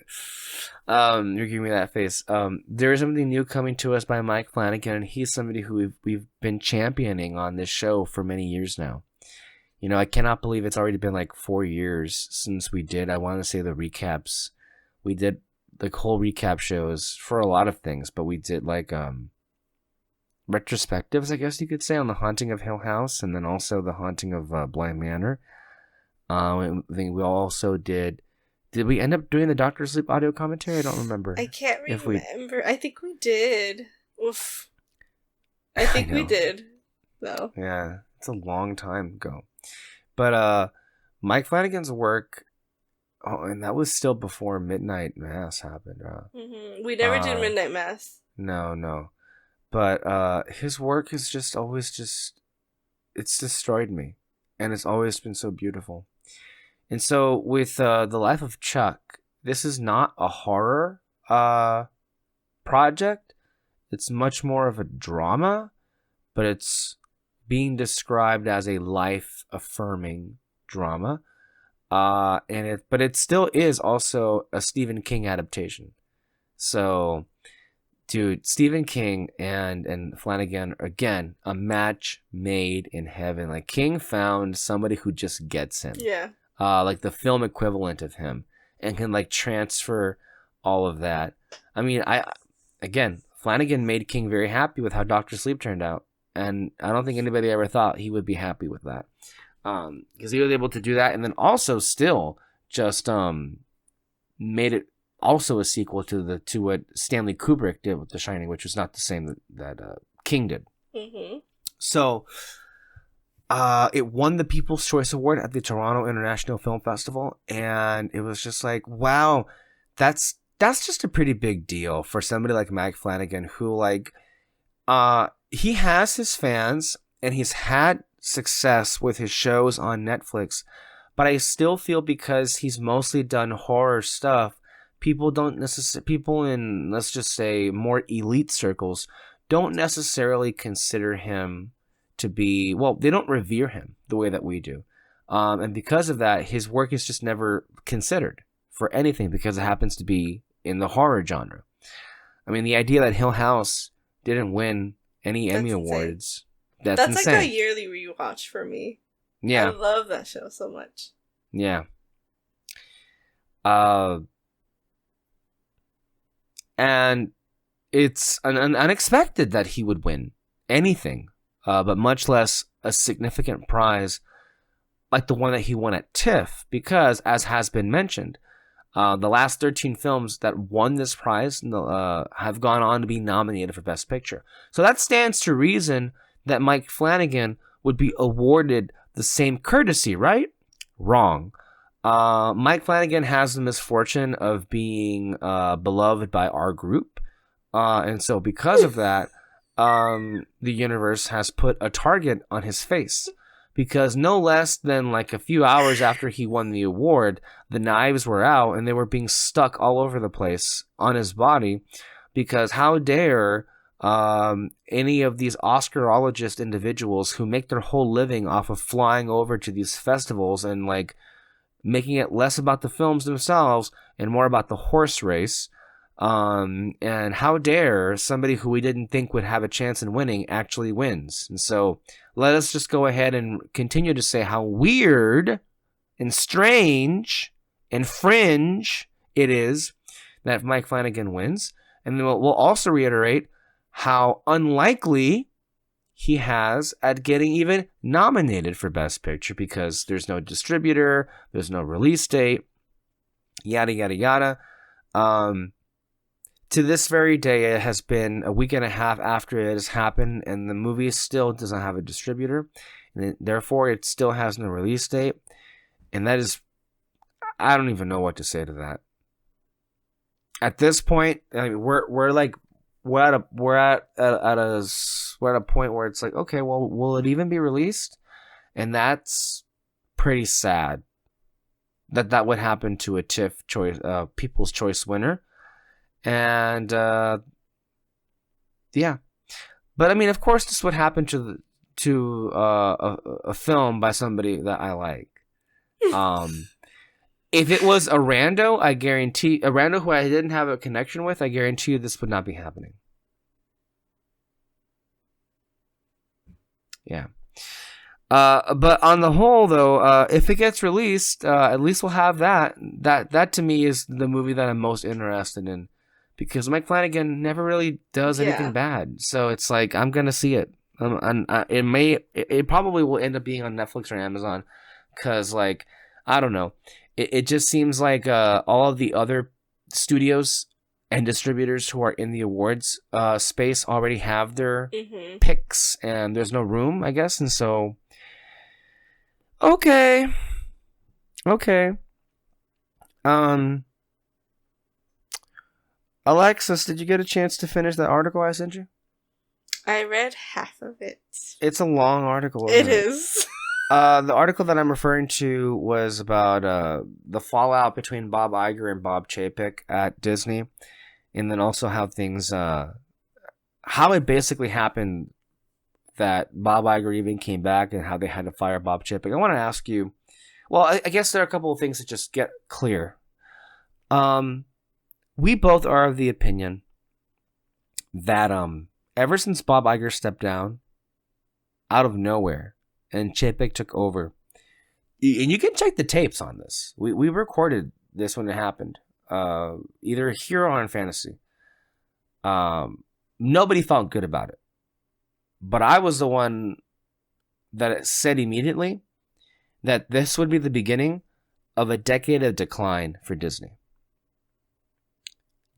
Speaker 1: you're giving me that face. There is something new coming to us by Mike Flanagan, and he's somebody who we've been championing on this show for many years now. You know, I cannot believe it's already been like 4 years since we did, I want to say, the recaps. We did like whole recap shows for a lot of things, but we did like retrospectives, I guess you could say, on The Haunting of Hill House, and then also The Haunting of Bly Manor. I think we also did we end up doing the Doctor Sleep audio commentary? I don't remember.
Speaker 2: I can't remember. I think we did. Oof. I think we did, though.
Speaker 1: Yeah, it's a long time ago. But Mike Flanagan's work, and that was still before Midnight Mass happened.
Speaker 2: Mm-hmm. We never did Midnight Mass.
Speaker 1: No. But his work is just always it's destroyed me. And it's always been so beautiful. And so with The Life of Chuck, this is not a horror project. It's much more of a drama, but it's being described as a life-affirming drama. But it still is also a Stephen King adaptation. So, dude, Stephen King and Flanagan, again, a match made in heaven. Like, King found somebody who just gets him.
Speaker 2: Yeah.
Speaker 1: Like the film equivalent of him, and can like transfer all of that. I mean, again, Flanagan made King very happy with how Doctor Sleep turned out, and I don't think anybody ever thought he would be happy with that, because he was able to do that, and then also still just made it also a sequel to what Stanley Kubrick did with The Shining, which was not the same that King did.
Speaker 2: Mm-hmm.
Speaker 1: So. It won the People's Choice Award at the Toronto International Film Festival, and it was just like, wow, that's just a pretty big deal for somebody like Mike Flanagan, who like, he has his fans and he's had success with his shows on Netflix, but I still feel because he's mostly done horror stuff, people in, let's just say, more elite circles don't necessarily consider him to be, well, they don't revere him the way that we do. And because of that, his work is just never considered for anything because it happens to be in the horror genre. I mean, the idea that Hill House didn't win any Emmy Awards, that's insane.
Speaker 2: Like a yearly rewatch for me.
Speaker 1: Yeah.
Speaker 2: I love that show so much.
Speaker 1: Yeah. And it's unexpected that he would win anything. But much less a significant prize like the one that he won at TIFF, because, as has been mentioned, the last 13 films that won this prize have gone on to be nominated for Best Picture. So that stands to reason that Mike Flanagan would be awarded the same courtesy, right? Wrong. Mike Flanagan has the misfortune of being beloved by our group. And so because of that, the universe has put a target on his face, because no less than like a few hours after he won the award, the knives were out and they were being stuck all over the place on his body, because how dare any of these Oscarologist individuals who make their whole living off of flying over to these festivals and like making it less about the films themselves and more about the horse race. And how dare somebody who we didn't think would have a chance in winning actually wins. And so let us just go ahead and continue to say how weird and strange and fringe it is that Mike Flanagan wins. And then we'll also reiterate how unlikely he has at getting even nominated for Best Picture, because there's no distributor, there's no release date, yada, yada, yada. To this very day, it has been a week and a half after it has happened, and the movie still doesn't have a distributor, and therefore it still has no release date. And that is, I don't even know what to say to that. At this point, I mean, we're at a point where it's like, okay, well, will it even be released? And that's pretty sad that would happen to a TIFF choice, People's Choice winner. And yeah, but I mean, of course, this would happen to a film by somebody that I like. If it was a rando, a rando who I didn't have a connection with, I guarantee you this would not be happening. Yeah. But on the whole, though, if it gets released, at least we'll have that. That to me is the movie that I'm most interested in, because Mike Flanagan never really does anything bad. So it's like, I'm gonna see it. And it probably will end up being on Netflix or Amazon, because like, I don't know, it just seems like all of the other studios and distributors who are in the awards space already have their picks, and there's no room, I guess. And so, okay. Alexis, did you get a chance to finish that article I sent you?
Speaker 2: I read half of it.
Speaker 1: It's a long article.
Speaker 2: It is.
Speaker 1: The article that I'm referring to was about the fallout between Bob Iger and Bob Chapek at Disney, and then also how things, how it basically happened that Bob Iger even came back and how they had to fire Bob Chapek. I want to ask you, Well, I guess there are a couple of things that just get clear. We both are of the opinion that ever since Bob Iger stepped down out of nowhere and Chapek took over, and you can check the tapes on this. We recorded this when it happened, either here or on Fantasy. Nobody felt good about it, but I was the one that said immediately that this would be the beginning of a decade of decline for Disney.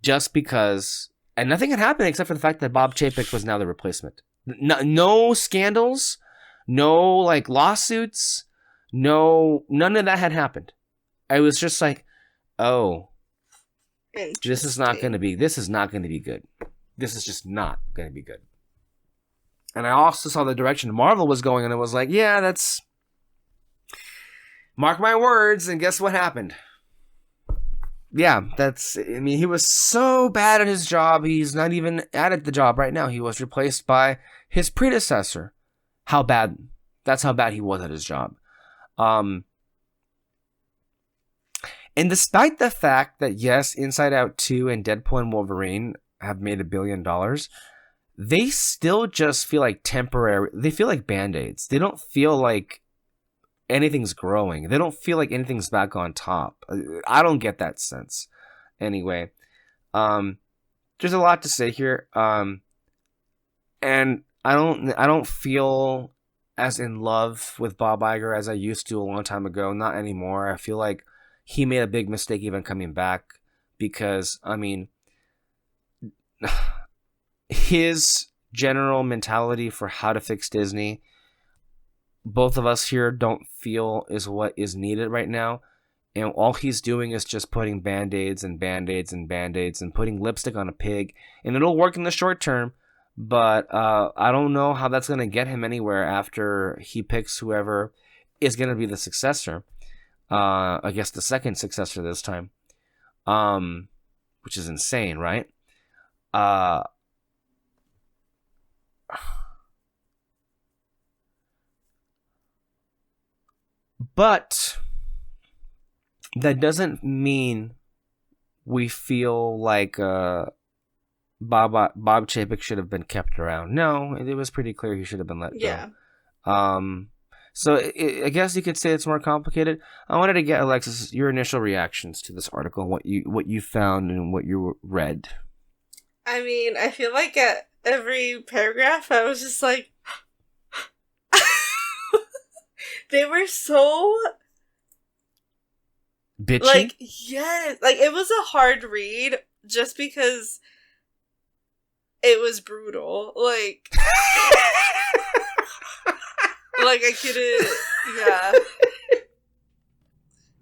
Speaker 1: Just because, and nothing had happened except for the fact that Bob Chapek was now the replacement. No scandals, no like lawsuits, none of that had happened. I was just like, oh, this is not going to be good. This is just not going to be good. And I also saw the direction Marvel was going, and it was like, yeah, that's, mark my words, and guess what happened? Yeah, he was so bad at his job, he's not even at the job right now. He was replaced by his predecessor. That's how bad he was at his job. And despite the fact that, yes, Inside Out 2 and Deadpool and Wolverine have made $1 billion, they still just feel like temporary. They feel like Band-Aids. They don't feel like anything's growing. They don't feel like anything's back on top. I don't get that sense. Anyway, there's a lot to say here. And I don't feel as in love with Bob Iger as I used to a long time ago. Not anymore. I feel like he made a big mistake even coming back, because, I mean, his general mentality for how to fix Disney, both of us here don't feel is what is needed right now. And all he's doing is just putting Band-Aids and Band-Aids and Band-Aids and putting lipstick on a pig. And it'll work in the short term, but I don't know how that's going to get him anywhere after he picks whoever is going to be the successor. I guess the second successor this time. Which is insane, right? But that doesn't mean we feel like Bob Chapek should have been kept around. No, it was pretty clear he should have been let go. So I guess you could say it's more complicated. I wanted to get, Alexis, your initial reactions to this article, what you found and what you read.
Speaker 2: I mean, I feel like at every paragraph I was just like, they were so
Speaker 1: bitchy.
Speaker 2: Like, yes, like it was a hard read just because it was brutal. Like, like I couldn't. Yeah,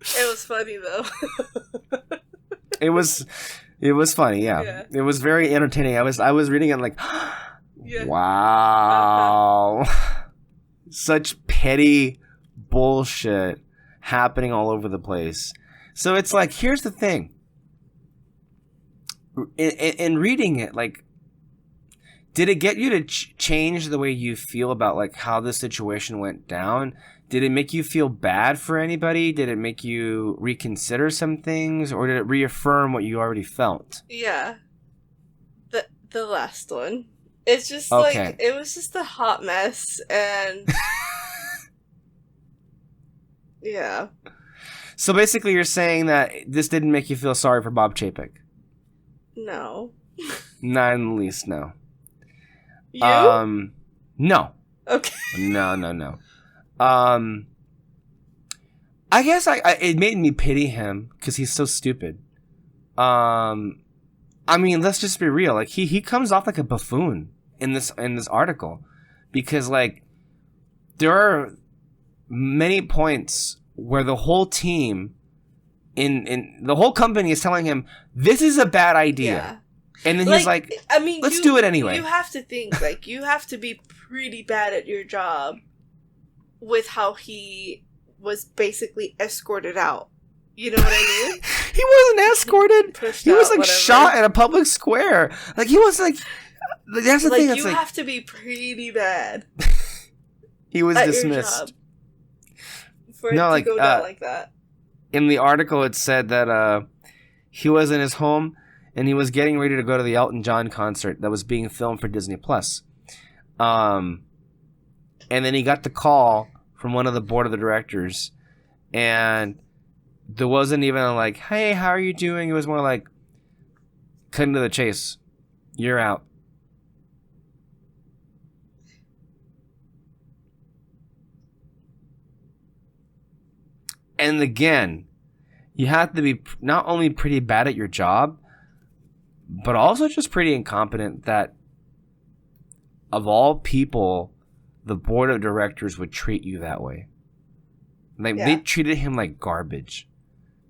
Speaker 2: it was funny though.
Speaker 1: It was funny. Yeah, it was very entertaining. I was reading it like, yeah. Wow, such petty bullshit happening all over the place. So it's like, here's the thing. In reading it, like, did it get you to change the way you feel about like how the situation went down? Did it make you feel bad for anybody? Did it make you reconsider some things, or did it reaffirm what you already felt?
Speaker 2: Yeah, the last one. It's just
Speaker 1: okay.
Speaker 2: Like it was just a hot mess, and yeah.
Speaker 1: So basically, you're saying that this didn't make you feel sorry for Bob Chapek?
Speaker 2: No.
Speaker 1: Not in the least, no.
Speaker 2: You?
Speaker 1: No.
Speaker 2: Okay.
Speaker 1: No. I guess it made me pity him because he's so stupid. I mean, let's just be real. Like he comes off like a buffoon in this article, because like there are many points where the whole team in the whole company is telling him this is a bad idea.
Speaker 2: Yeah.
Speaker 1: And then he's like, I mean, let's do it anyway.
Speaker 2: You have to think, like, you have to be pretty bad at your job with how he was basically escorted out. You know what I mean?
Speaker 1: He wasn't escorted. He was, like,
Speaker 2: whatever.
Speaker 1: shot in a public square. Like, he was, like, that's the thing. That's
Speaker 2: You have to be pretty bad.
Speaker 1: He was dismissed.
Speaker 2: for it
Speaker 1: No,
Speaker 2: to
Speaker 1: like,
Speaker 2: go down like that.
Speaker 1: In the article, it said that he was in his home and he was getting ready to go to the Elton John concert that was being filmed for Disney Plus. And then he got the call from one of the board of the directors, and there wasn't even like, "Hey, how are you doing?" It was more like, "Cutting to the chase, you're out." And again, you have to be not only pretty bad at your job, but also just pretty incompetent that of all people, the board of directors would treat you that way. Like they treated him like garbage.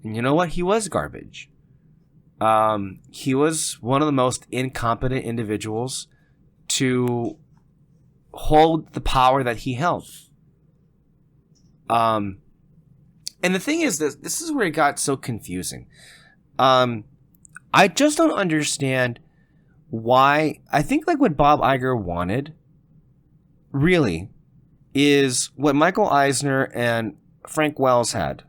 Speaker 1: And you know what? He was garbage. He was one of the most incompetent individuals to hold the power that he held. And the thing is, this is where it got so confusing. I just don't understand why. I think like what Bob Iger wanted, really, is what Michael Eisner and Frank Wells had.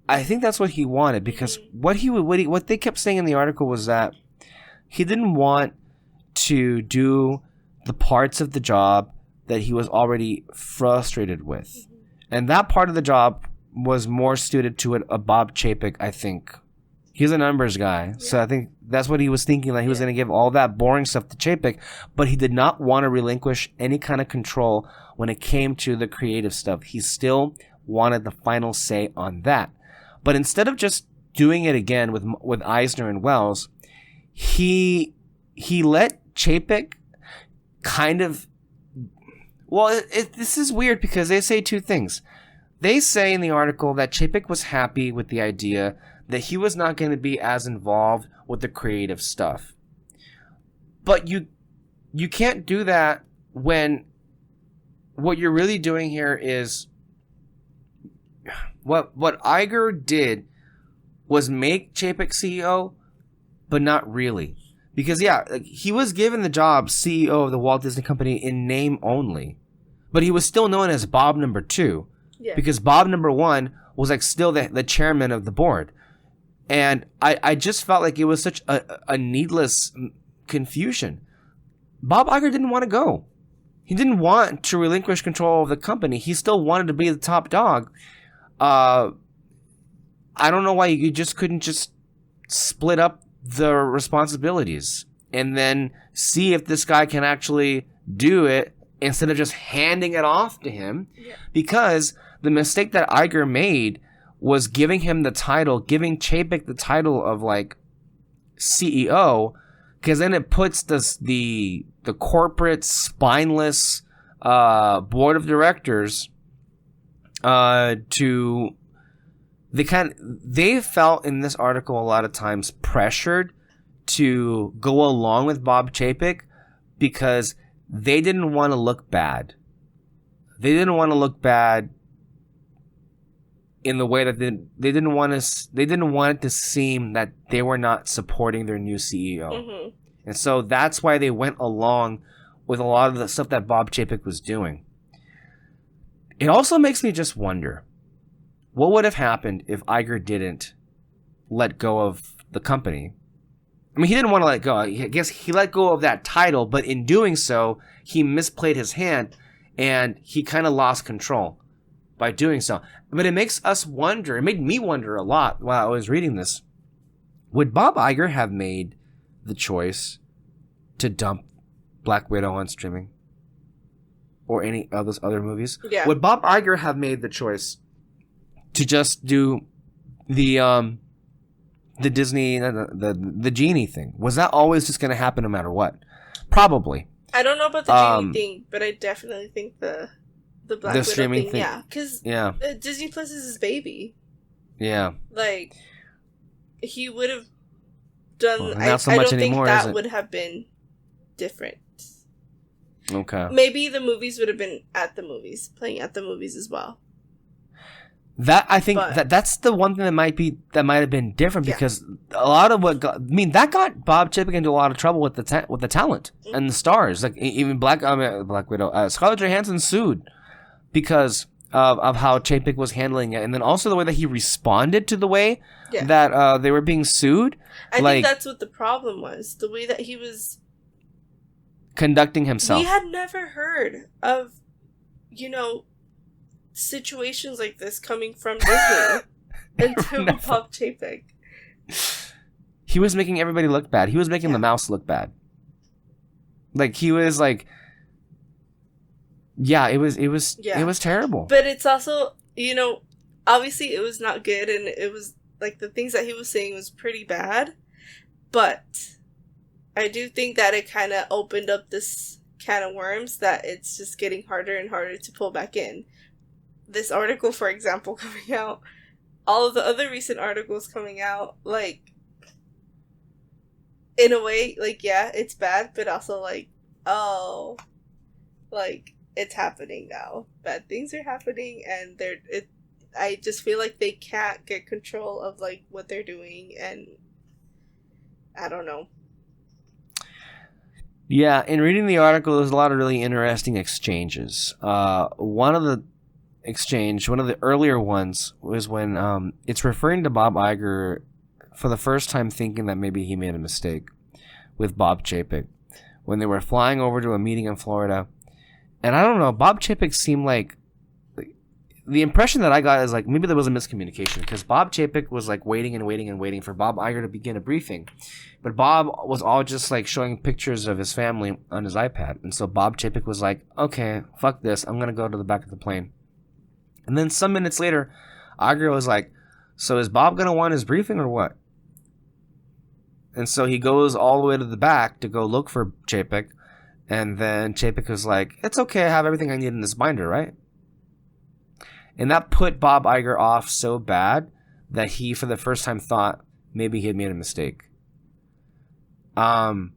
Speaker 1: I think that's what he wanted, because what they kept saying in the article was that he didn't want to do the parts of the job that he was already frustrated with. And that part of the job was more suited to a Bob Chapek, I think. He's a numbers guy. Yeah. So I think that's what he was thinking, that he was going to give all that boring stuff to Chapek, but he did not want to relinquish any kind of control when it came to the creative stuff. He still wanted the final say on that. But instead of just doing it again with Eisner and Wells, he let Chapek kind of... Well, this is weird because they say two things. They say in the article that Chapek was happy with the idea that he was not going to be as involved with the creative stuff. But you can't do that when what you're really doing here is... What Iger did was make Chapek CEO, but not really. Because, he was given the job CEO of the Walt Disney Company in name only. But he was still known as Bob number 2. Yeah. Because Bob number 1 was like still the chairman of the board. And I just felt like it was such a needless confusion. Bob Iger didn't want to go. He didn't want to relinquish control of the company. He still wanted to be the top dog. I don't know why you just couldn't just split up the responsibilities and then see if this guy can actually do it instead of just handing it off to him. Yeah. Because the mistake that Iger made was giving him the title, giving Chapek the title of like CEO, because then it puts the corporate spineless board of directors to... They felt in this article a lot of times pressured to go along with Bob Chapek because they didn't want to look bad. They didn't want to look bad in the way that they didn't want it to seem that they were not supporting their new CEO. Mm-hmm. And so that's why they went along with a lot of the stuff that Bob Chapek was doing. It also makes me just wonder, what would have happened if Iger didn't let go of the company? I mean, he didn't want to let go. I guess he let go of that title, but in doing so, he misplayed his hand, and he kind of lost control by doing so. But it makes us wonder, it made me wonder a lot while I was reading this. Would Bob Iger have made the choice to dump Black Widow on streaming? Or any of those other movies? Yeah. Would Bob Iger have made the choice to just do the Disney, the Genie thing? Was that always just going to happen no matter what? Probably.
Speaker 2: I don't know about the Genie thing, but I definitely think the Black Widow
Speaker 1: streaming thing.
Speaker 2: Yeah, because Disney Plus is his baby.
Speaker 1: Yeah.
Speaker 2: Like, he would have done...
Speaker 1: Well, not so much anymore,
Speaker 2: think that would have been different.
Speaker 1: Okay.
Speaker 2: Maybe the movies would have been at the movies, playing at the movies as well.
Speaker 1: That I think that's the one thing that might have been different, because a lot of what that got Bob Chapek into a lot of trouble with the talent and the stars. Like even Black Widow, Scarlett Johansson sued because of how Chapek was handling it, and then also the way that he responded to the way
Speaker 2: Yeah.
Speaker 1: that they were being sued.
Speaker 2: I
Speaker 1: Like,
Speaker 2: think that's what the problem was. The way that he was
Speaker 1: conducting himself.
Speaker 2: We had never heard of, situations like this coming from Disney until Bob Chapek.
Speaker 1: He was making everybody look bad. He was making the mouse look bad. Like, he was like, yeah, it was terrible.
Speaker 2: But it's also, obviously it was not good, and it was like the things that he was saying was pretty bad. But I do think that it kind of opened up this can of worms that it's just getting harder and harder to pull back in. This article, for example, coming out, all of the other recent articles coming out, like, in a way, like, yeah, it's bad, but also like, oh, like, it's happening now. Bad things are happening, and I just feel like they can't get control of, like, what they're doing, and I don't know.
Speaker 1: Yeah, in reading the article, there's a lot of really interesting exchanges. One of the earlier ones was when it's referring to Bob Iger for the first time thinking that maybe he made a mistake with Bob Chapek when they were flying over to a meeting in Florida. And I don't know, Bob Chapek seemed like, the impression that I got is like maybe there was a miscommunication, because Bob Chapek was like waiting and waiting and waiting for Bob Iger to begin a briefing. But Bob was all just like showing pictures of his family on his iPad. And so Bob Chapek was like, okay, fuck this, I'm going to go to the back of the plane. And then some minutes later, Iger was like, so is Bob going to want his briefing or what? And so he goes all the way to the back to go look for Chapek. And then Chapek was like, it's okay, I have everything I need in this binder, right? And that put Bob Iger off so bad that he, for the first time, thought maybe he had made a mistake. The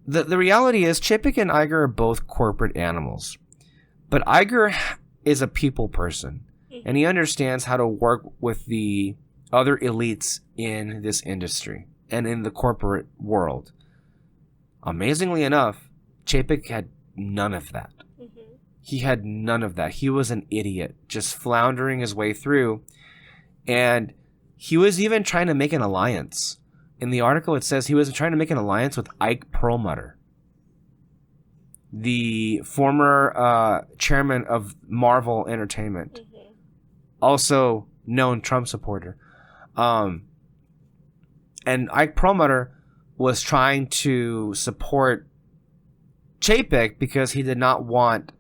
Speaker 1: reality is Chapek and Iger are both corporate animals. But Iger is a people person, and he understands how to work with the other elites in this industry and in the corporate world. Amazingly enough, Chapek had none of that. Mm-hmm. He had none of that. He was an idiot, just floundering his way through. And he was even trying to make an alliance. In the article, it says he was trying to make an alliance with Ike Perlmutter, the former chairman of Marvel Entertainment, also known Trump supporter. And Ike Perlmutter was trying to support Chapek because he did not want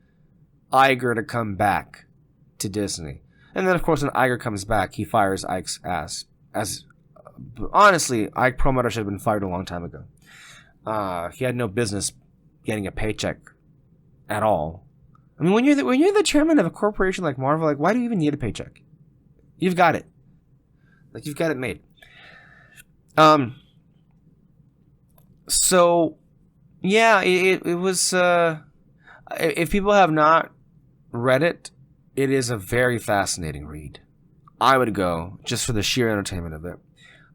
Speaker 1: Iger to come back to Disney. And then, of course, when Iger comes back, he fires Ike's ass. Honestly, Ike Perlmutter should have been fired a long time ago. He had no business getting a paycheck at all. I mean, when you're the chairman of a corporation like Marvel, like, why do you even need a paycheck? You've got it. Like, you've got it made. So, yeah, it was, if people have not read it, it is a very fascinating read. I would go just for the sheer entertainment of it.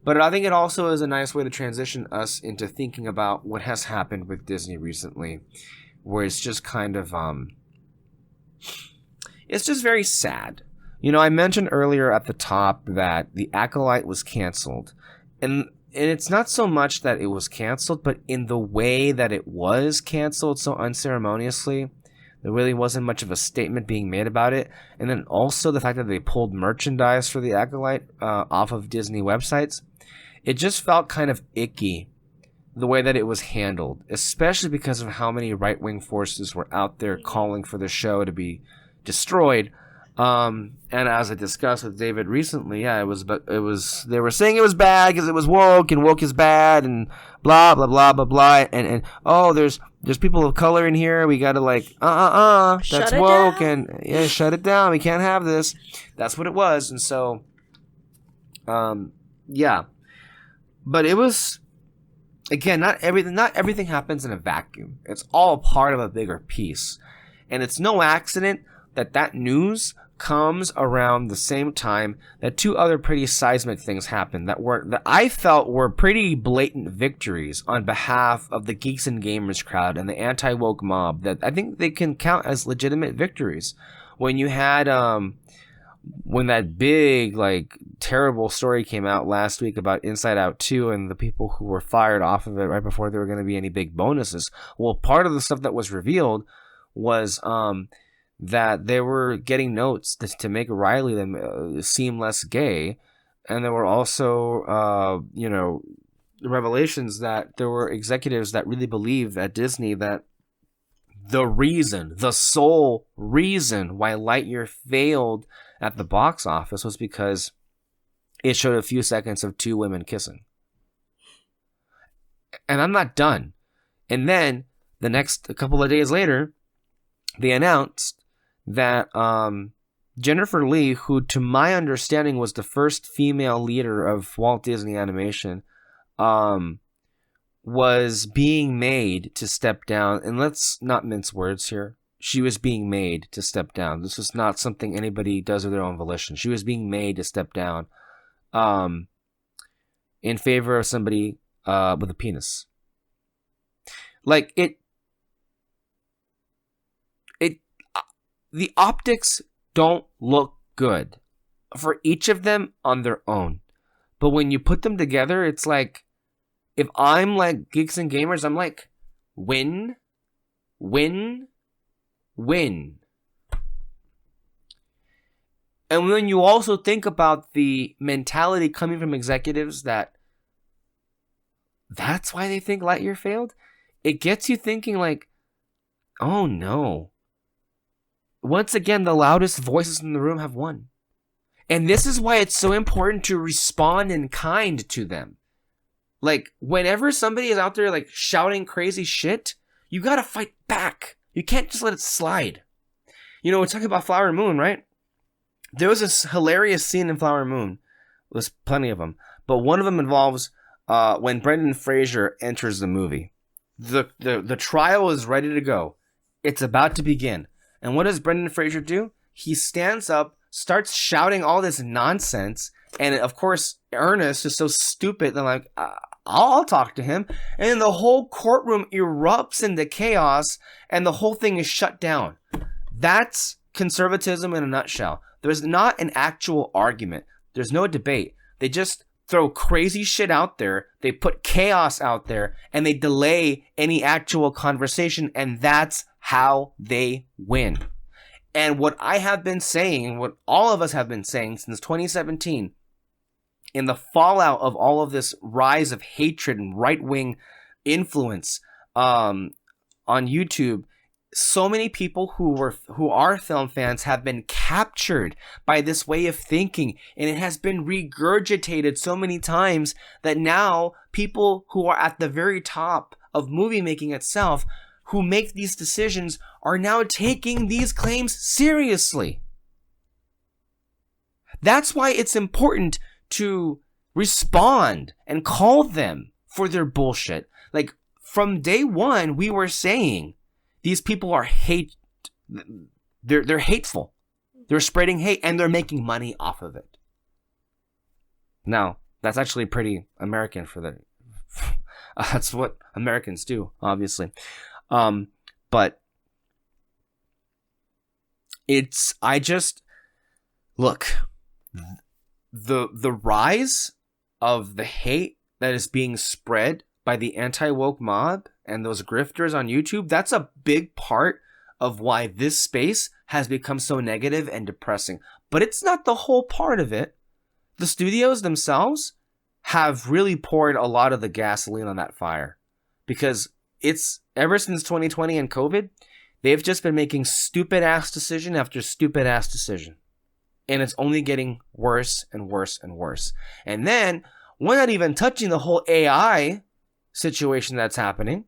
Speaker 1: But I think it also is a nice way to transition us into thinking about what has happened with Disney recently, where it's just kind of, it's just very sad. You know, I mentioned earlier at the top that The Acolyte was canceled. And it's not so much that it was canceled, but in the way that it was canceled so unceremoniously, there really wasn't much of a statement being made about it. And then also the fact that they pulled merchandise for The Acolyte off of Disney websites. It just felt kind of icky the way that it was handled, especially because of how many right-wing forces were out there calling for the show to be destroyed. And as I discussed with David recently, yeah, it was they were saying it was bad because it was woke, and woke is bad, and blah blah blah blah blah, and oh, there's people of color in here, we gotta like that's woke, and yeah, shut it down, we can't have this. That's what it was. And so yeah, but it was, again, not everything happens in a vacuum. It's all part of a bigger piece, and it's no accident that news comes around the same time that two other pretty seismic things happened that I felt were pretty blatant victories on behalf of the geeks and gamers crowd and the anti-woke mob that I think they can count as legitimate victories. when you had when that big, like, terrible story came out last week about Inside Out 2 and the people who were fired off of it right before there were going to be any big bonuses. Well, part of the stuff that was revealed was that they were getting notes to make Riley seem less gay. And there were also, revelations that there were executives that really believed at Disney that the sole reason why Lightyear failed at the box office was because it showed a few seconds of two women kissing. And I'm not done. And then a couple of days later, they announced that Jennifer Lee, who to my understanding was the first female leader of Walt Disney Animation, was being made to step down. And let's not mince words here. She was being made to step down. This was not something anybody does of their own volition. She was being made to step down in favor of somebody with a penis. Like, the optics don't look good for each of them on their own. But when you put them together, it's like, if I'm like Geeks and Gamers, I'm like, win, win, win. And when you also think about the mentality coming from executives that's why they think Lightyear failed, it gets you thinking like, oh no. Once again, the loudest voices in the room have won. And this is why it's so important to respond in kind to them. Like, whenever somebody is out there, like, shouting crazy shit, you gotta fight back. You can't just let it slide. You know, we're talking about Flower Moon, right? There was this hilarious scene in Flower Moon. There's plenty of them. But one of them involves when Brendan Fraser enters the movie. The trial is ready to go. It's about to begin. And what does Brendan Fraser do? He stands up, starts shouting all this nonsense. And, of course, Ernest is so stupid. They're like, I'll talk to him. And then the whole courtroom erupts into chaos, and the whole thing is shut down. That's conservatism in a nutshell. There's not an actual argument. There's no debate. They just throw crazy shit out there. They put chaos out there, and they delay any actual conversation, and that's how they win. And what I have been saying, what all of us have been saying since 2017, in the fallout of all of this rise of hatred and right-wing influence on YouTube, so many people who are film fans have been captured by this way of thinking, and it has been regurgitated so many times that now people who are at the very top of movie making itself, who make these decisions, are now taking these claims seriously. That's why it's important to respond and call them for their bullshit. Like, from day one, we were saying these people are they're hateful. They're spreading hate, and they're making money off of it. Now, that's actually pretty American that's what Americans do, obviously. But look, the rise of the hate that is being spread by the anti-woke mob and those grifters on YouTube, that's a big part of why this space has become so negative and depressing. But it's not the whole part of it. The studios themselves have really poured a lot of the gasoline on that fire, because it's ever since 2020 and COVID, they've just been making stupid ass decision after stupid ass decision. And it's only getting worse and worse and worse. And then we're not even touching the whole AI situation that's happening.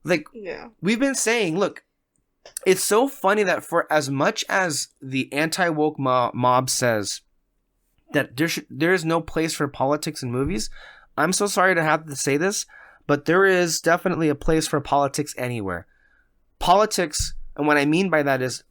Speaker 1: Like, yeah. We've been saying, look, it's so funny that for as much as the anti-woke mob says that there is no place for politics in movies, I'm so sorry to have to say this, but there is definitely a place for politics anywhere. Politics, and what I mean by that is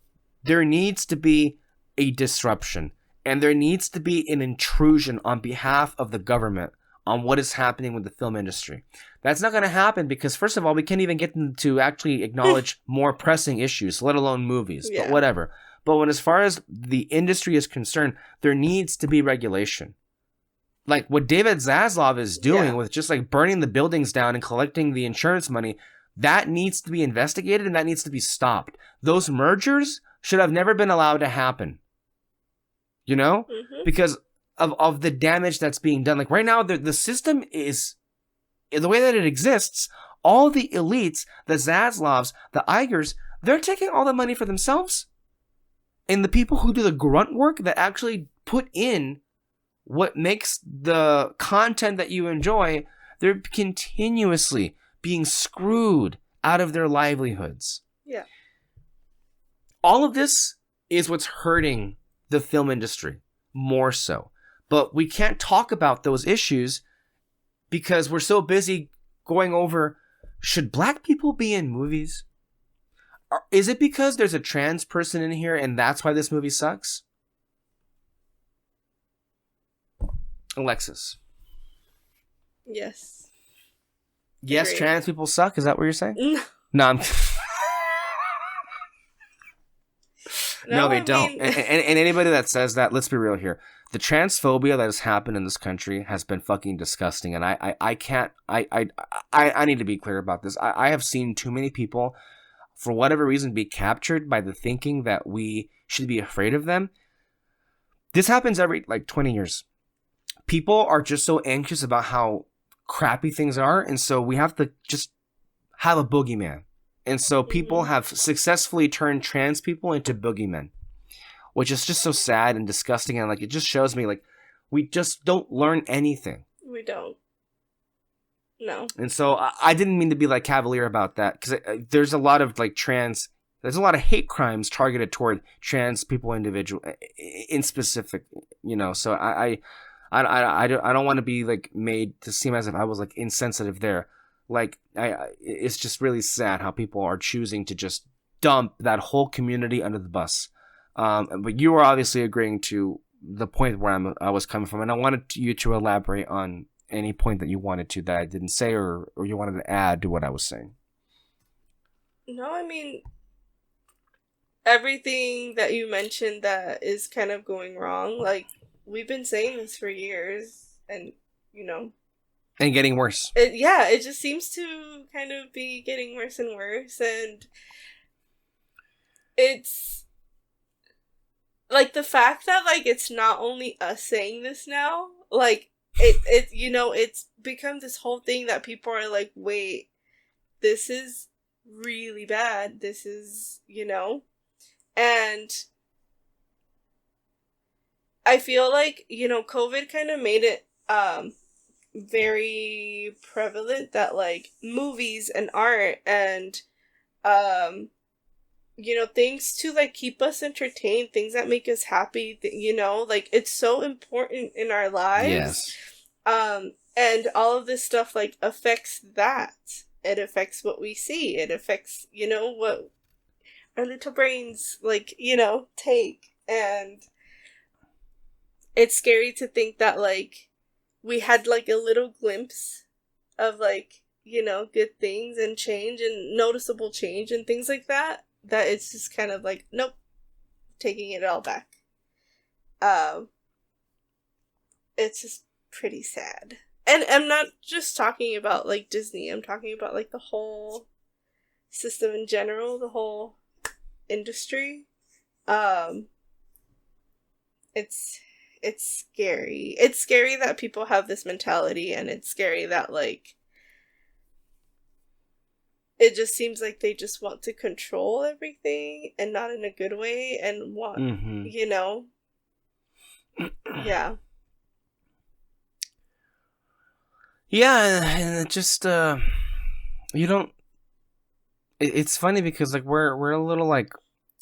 Speaker 1: there needs to be a disruption, and there needs to be an intrusion on behalf of the government, on what is happening with the film industry. That's not going to happen because, first of all, we can't even get them to actually acknowledge more pressing issues, let alone movies, but whatever. But as far as the industry is concerned, there needs to be regulation. Like what David Zaslav is doing with just like burning the buildings down and collecting the insurance money, that needs to be investigated and that needs to be stopped. Those mergers should have never been allowed to happen. You know? Mm-hmm. Because of the damage that's being done. Like right now, the system is, the way that it exists, all the elites, the Zaslavs, the Igers, they're taking all the money for themselves. And the people who do the grunt work that actually put in what makes the content that you enjoy, they're continuously being screwed out of their livelihoods.
Speaker 2: Yeah.
Speaker 1: All of this is what's hurting the film industry more so. But we can't talk about those issues because we're so busy going over, should black people be in movies? Is it because there's a trans person in here and that's why this movie sucks? Alexis.
Speaker 2: Yes.
Speaker 1: Yes,
Speaker 2: Agreed.
Speaker 1: Trans people suck? Is that what you're saying?
Speaker 2: No.
Speaker 1: No, I'm... No, they don't. And anybody that says that, let's be real here. The transphobia that has happened in this country has been fucking disgusting. And I can't... I need to be clear about this. I have seen too many people, for whatever reason, be captured by the thinking that we should be afraid of them. This happens every, 20 years. People are just so anxious about how crappy things are, and so we have to just have a boogeyman. And so people have successfully turned trans people into boogeymen, which is just so sad and disgusting, and it just shows me we just don't learn anything.
Speaker 2: We don't. No.
Speaker 1: And so I didn't mean to be cavalier about that, because there's a lot of there's a lot of hate crimes targeted toward trans people in specific, so I don't want to be made to seem as if I was insensitive there. It's just really sad how people are choosing to just dump that whole community under the bus. But you were obviously agreeing to the point where I was coming from, and I wanted you to elaborate on any point that you wanted to that I didn't say, or you wanted to add to what I was saying.
Speaker 2: No, I mean, everything that you mentioned that is kind of going wrong, we've been saying this for years, and,
Speaker 1: And getting worse.
Speaker 2: It just seems to kind of be getting worse and worse, and it's, the fact that, it's not only us saying this now, it's become this whole thing that people are wait, this is really bad, this is, and I feel COVID kind of made it very prevalent that movies and art and things to keep us entertained, things that make us happy, it's so important in our lives.
Speaker 1: Yes.
Speaker 2: And all of this stuff affects that. It affects what we see. It affects, what our little brains take. And it's scary to think that we had a little glimpse of good things and change and noticeable change and things like that it's just kind of nope, taking it all back. It's just pretty sad. And I'm not just talking about Disney, I'm talking about the whole system in general, the whole industry. It's scary. It's scary that people have this mentality, and it's scary that it just seems they just want to control everything, and not in a good way, and want, yeah.
Speaker 1: Yeah, and it just, you don't, it's funny because, we're a little,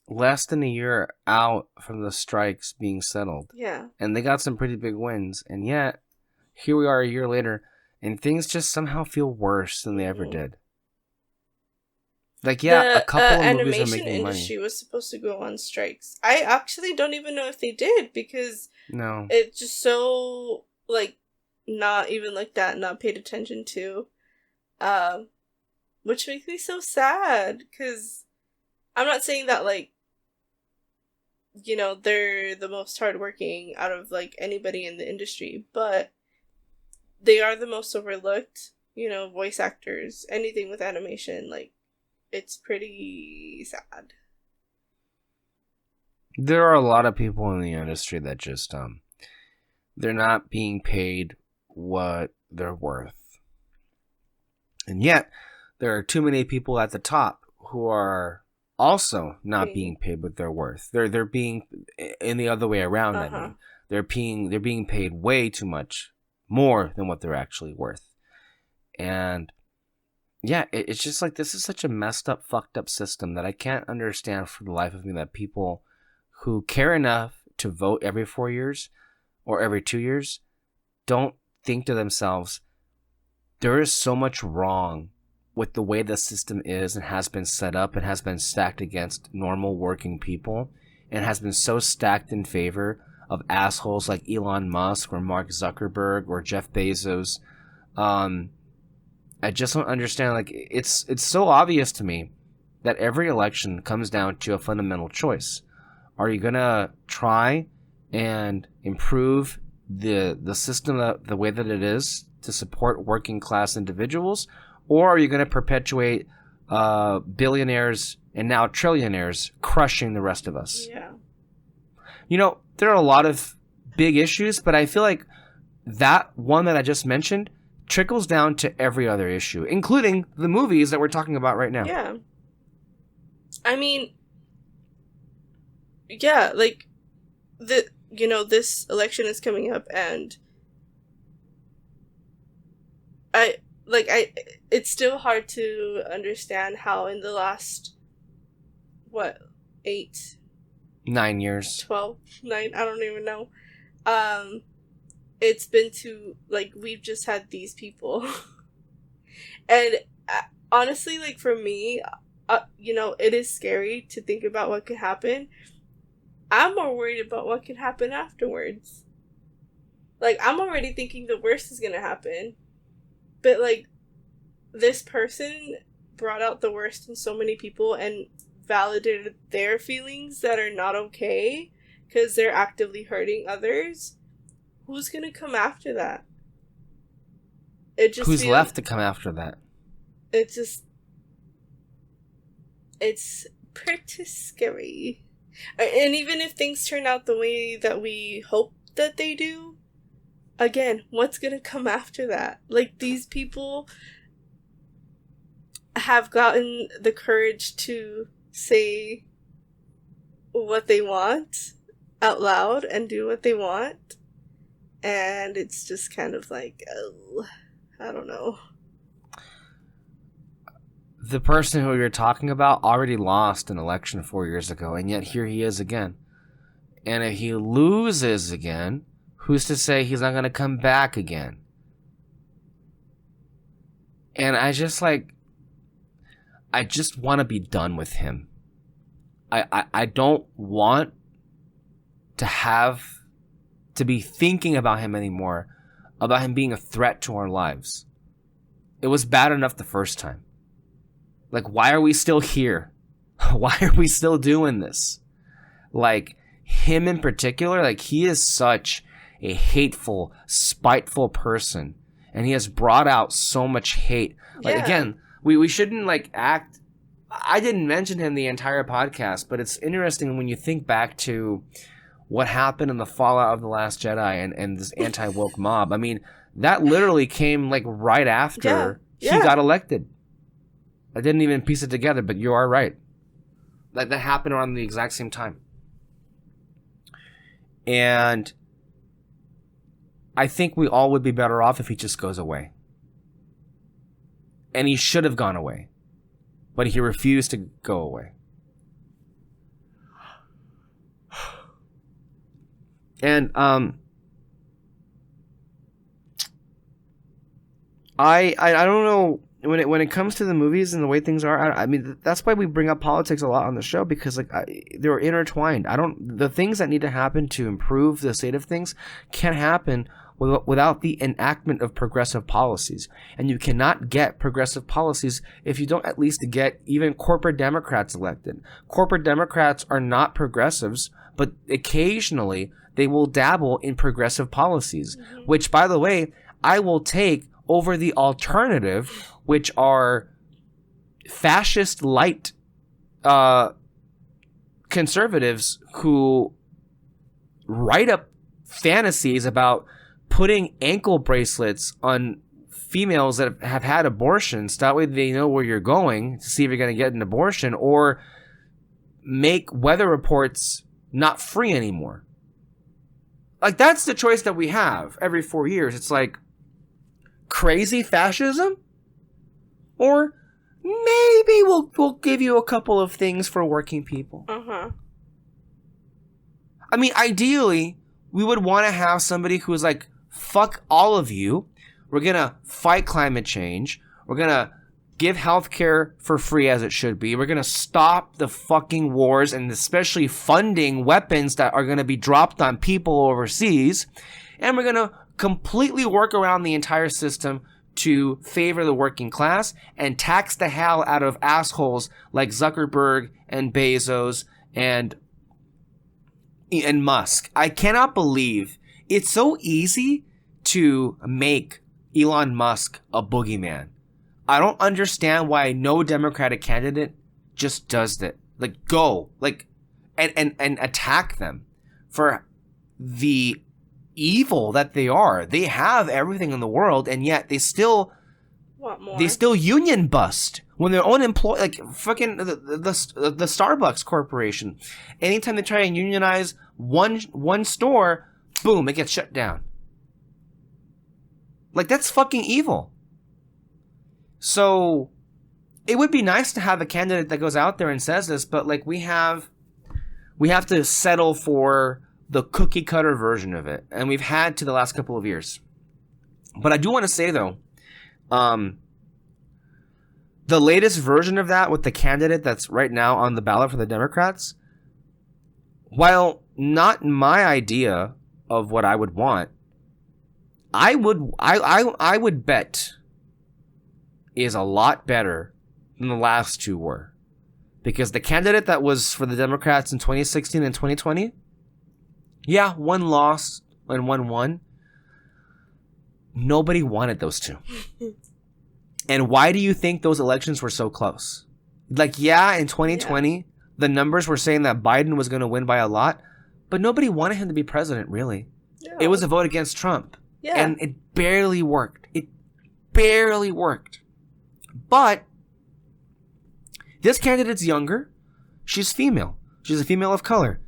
Speaker 1: less than a year out from the strikes being settled.
Speaker 2: Yeah.
Speaker 1: And they got some pretty big wins, and yet, here we are a year later, and things just somehow feel worse than they ever did. A couple of movies are making money. The animation industry
Speaker 2: was supposed to go on strikes. I actually don't even know if they did, because
Speaker 1: no,
Speaker 2: it's just so not even looked at, not paid attention to. Which makes me so sad, because I'm not saying that, like, you know, they're the most hardworking out of, like, anybody in the industry, but they are the most overlooked, you know, voice actors, anything with animation. Like, it's pretty sad.
Speaker 1: There are a lot of people in the industry that just, they're not being paid what they're worth. And yet, there are too many people at the top who are also not being paid what they're worth. They're being in the other way around. I mean, they're being paid way too much more than what they're actually worth. And yeah, it's just like, this is such a messed up, fucked up system that I can't understand for the life of me, that people who care enough to vote every 4 years or every 2 years don't think to themselves, there is so much wrong with the way the system is and has been set up and has been stacked against normal working people, and has been so stacked in favor of assholes like Elon Musk or Mark Zuckerberg or Jeff Bezos. I just don't understand. Like, it's so obvious to me that every election comes down to a fundamental choice. Are you gonna try and improve the system, the way that it is, to support working class individuals, or are you going to perpetuate billionaires and now trillionaires crushing the rest of us?
Speaker 2: Yeah.
Speaker 1: You know, there are a lot of big issues, but I feel like that one that I just mentioned trickles down to every other issue, including the movies that we're talking about right now.
Speaker 2: Yeah. I mean, yeah, like, this election is coming up, and it's still hard to understand how in the last,
Speaker 1: 9 years,
Speaker 2: 12, 9, I don't even know, it's been to, like, we've just had these people. And honestly, like, for me, it is scary to think about what could happen. I'm more worried about what could happen afterwards. Like, I'm already thinking the worst is gonna happen. But, like, this person brought out the worst in so many people and validated their feelings that are not okay because they're actively hurting others. Who's gonna come after that?
Speaker 1: Who's left to come after that?
Speaker 2: It's pretty scary. And even if things turn out the way that we hope that they do, again, what's gonna come after that? Like, these people have gotten the courage to say what they want out loud and do what they want, and it's just kind of like, oh, I don't know.
Speaker 1: The person who you're talking about already lost an election 4 years ago, and yet here he is again. And if he loses again, who's to say he's not going to come back again? And I just want to be done with him. I don't want to be thinking about him anymore, about him being a threat to our lives. It was bad enough the first time. Like, why are we still here? Why are we still doing this? Like, him in particular, like, he is such a hateful, spiteful person. And he has brought out so much hate. Like, again, we shouldn't, like, act... I didn't mention him the entire podcast, but it's interesting when you think back to what happened in the fallout of The Last Jedi and this anti-woke mob. I mean, that literally came, like, right after he got elected. I didn't even piece it together, but you are right. That happened around the exact same time. And I think we all would be better off if he just goes away. And he should have gone away. But he refused to go away. And I don't know, when it comes to the movies and the way things are, I mean, that's why we bring up politics a lot on the show, because like they're intertwined. The things that need to happen to improve the state of things can't happen without the enactment of progressive policies. And you cannot get progressive policies if you don't at least get even corporate Democrats elected. Corporate Democrats are not progressives, but occasionally they will dabble in progressive policies, which, by the way, I will take over the alternative, which are fascist light conservatives who write up fantasies about putting ankle bracelets on females that have had abortions. That way they know where you're going to see if you're going to get an abortion, or make weather reports not free anymore. Like, that's the choice that we have every 4 years. It's like crazy fascism, or maybe we'll give you a couple of things for working people. I mean, ideally, we would want to have somebody who's like, fuck all of you. We're going to fight climate change. We're going to give healthcare for free as it should be. We're going to stop the fucking wars, and especially funding weapons that are going to be dropped on people overseas. And we're going to completely work around the entire system to favor the working class and tax the hell out of assholes like Zuckerberg and Bezos and Musk. I cannot believe it's so easy to make Elon Musk a boogeyman. I don't understand why no Democratic candidate just does that. Like, go, like, and attack them for the evil that they are. They have everything in the world, and yet they still
Speaker 2: want more.
Speaker 1: They still union bust when their own employee, like fucking the Starbucks Corporation. Anytime they try and unionize one store, boom, it gets shut down. Like, that's fucking evil. So it would be nice to have a candidate that goes out there and says this, but like we have to settle for the cookie cutter version of it, and we've had to the last couple of years. But I do want to say though, the latest version of that with the candidate that's right now on the ballot for the Democrats, while not my idea of what I would want, I would bet is a lot better than the last two were. Because the candidate that was for the Democrats in 2016 and 2020, yeah, one lost and one won. Nobody wanted those two. And why do you think those elections were so close? Like, yeah, in 2020, the numbers were saying that Biden was going to win by a lot, but nobody wanted him to be president, really. No. It was a vote against Trump. Yeah. And it barely worked. It barely worked. But this candidate's younger. She's female. She's a female of color.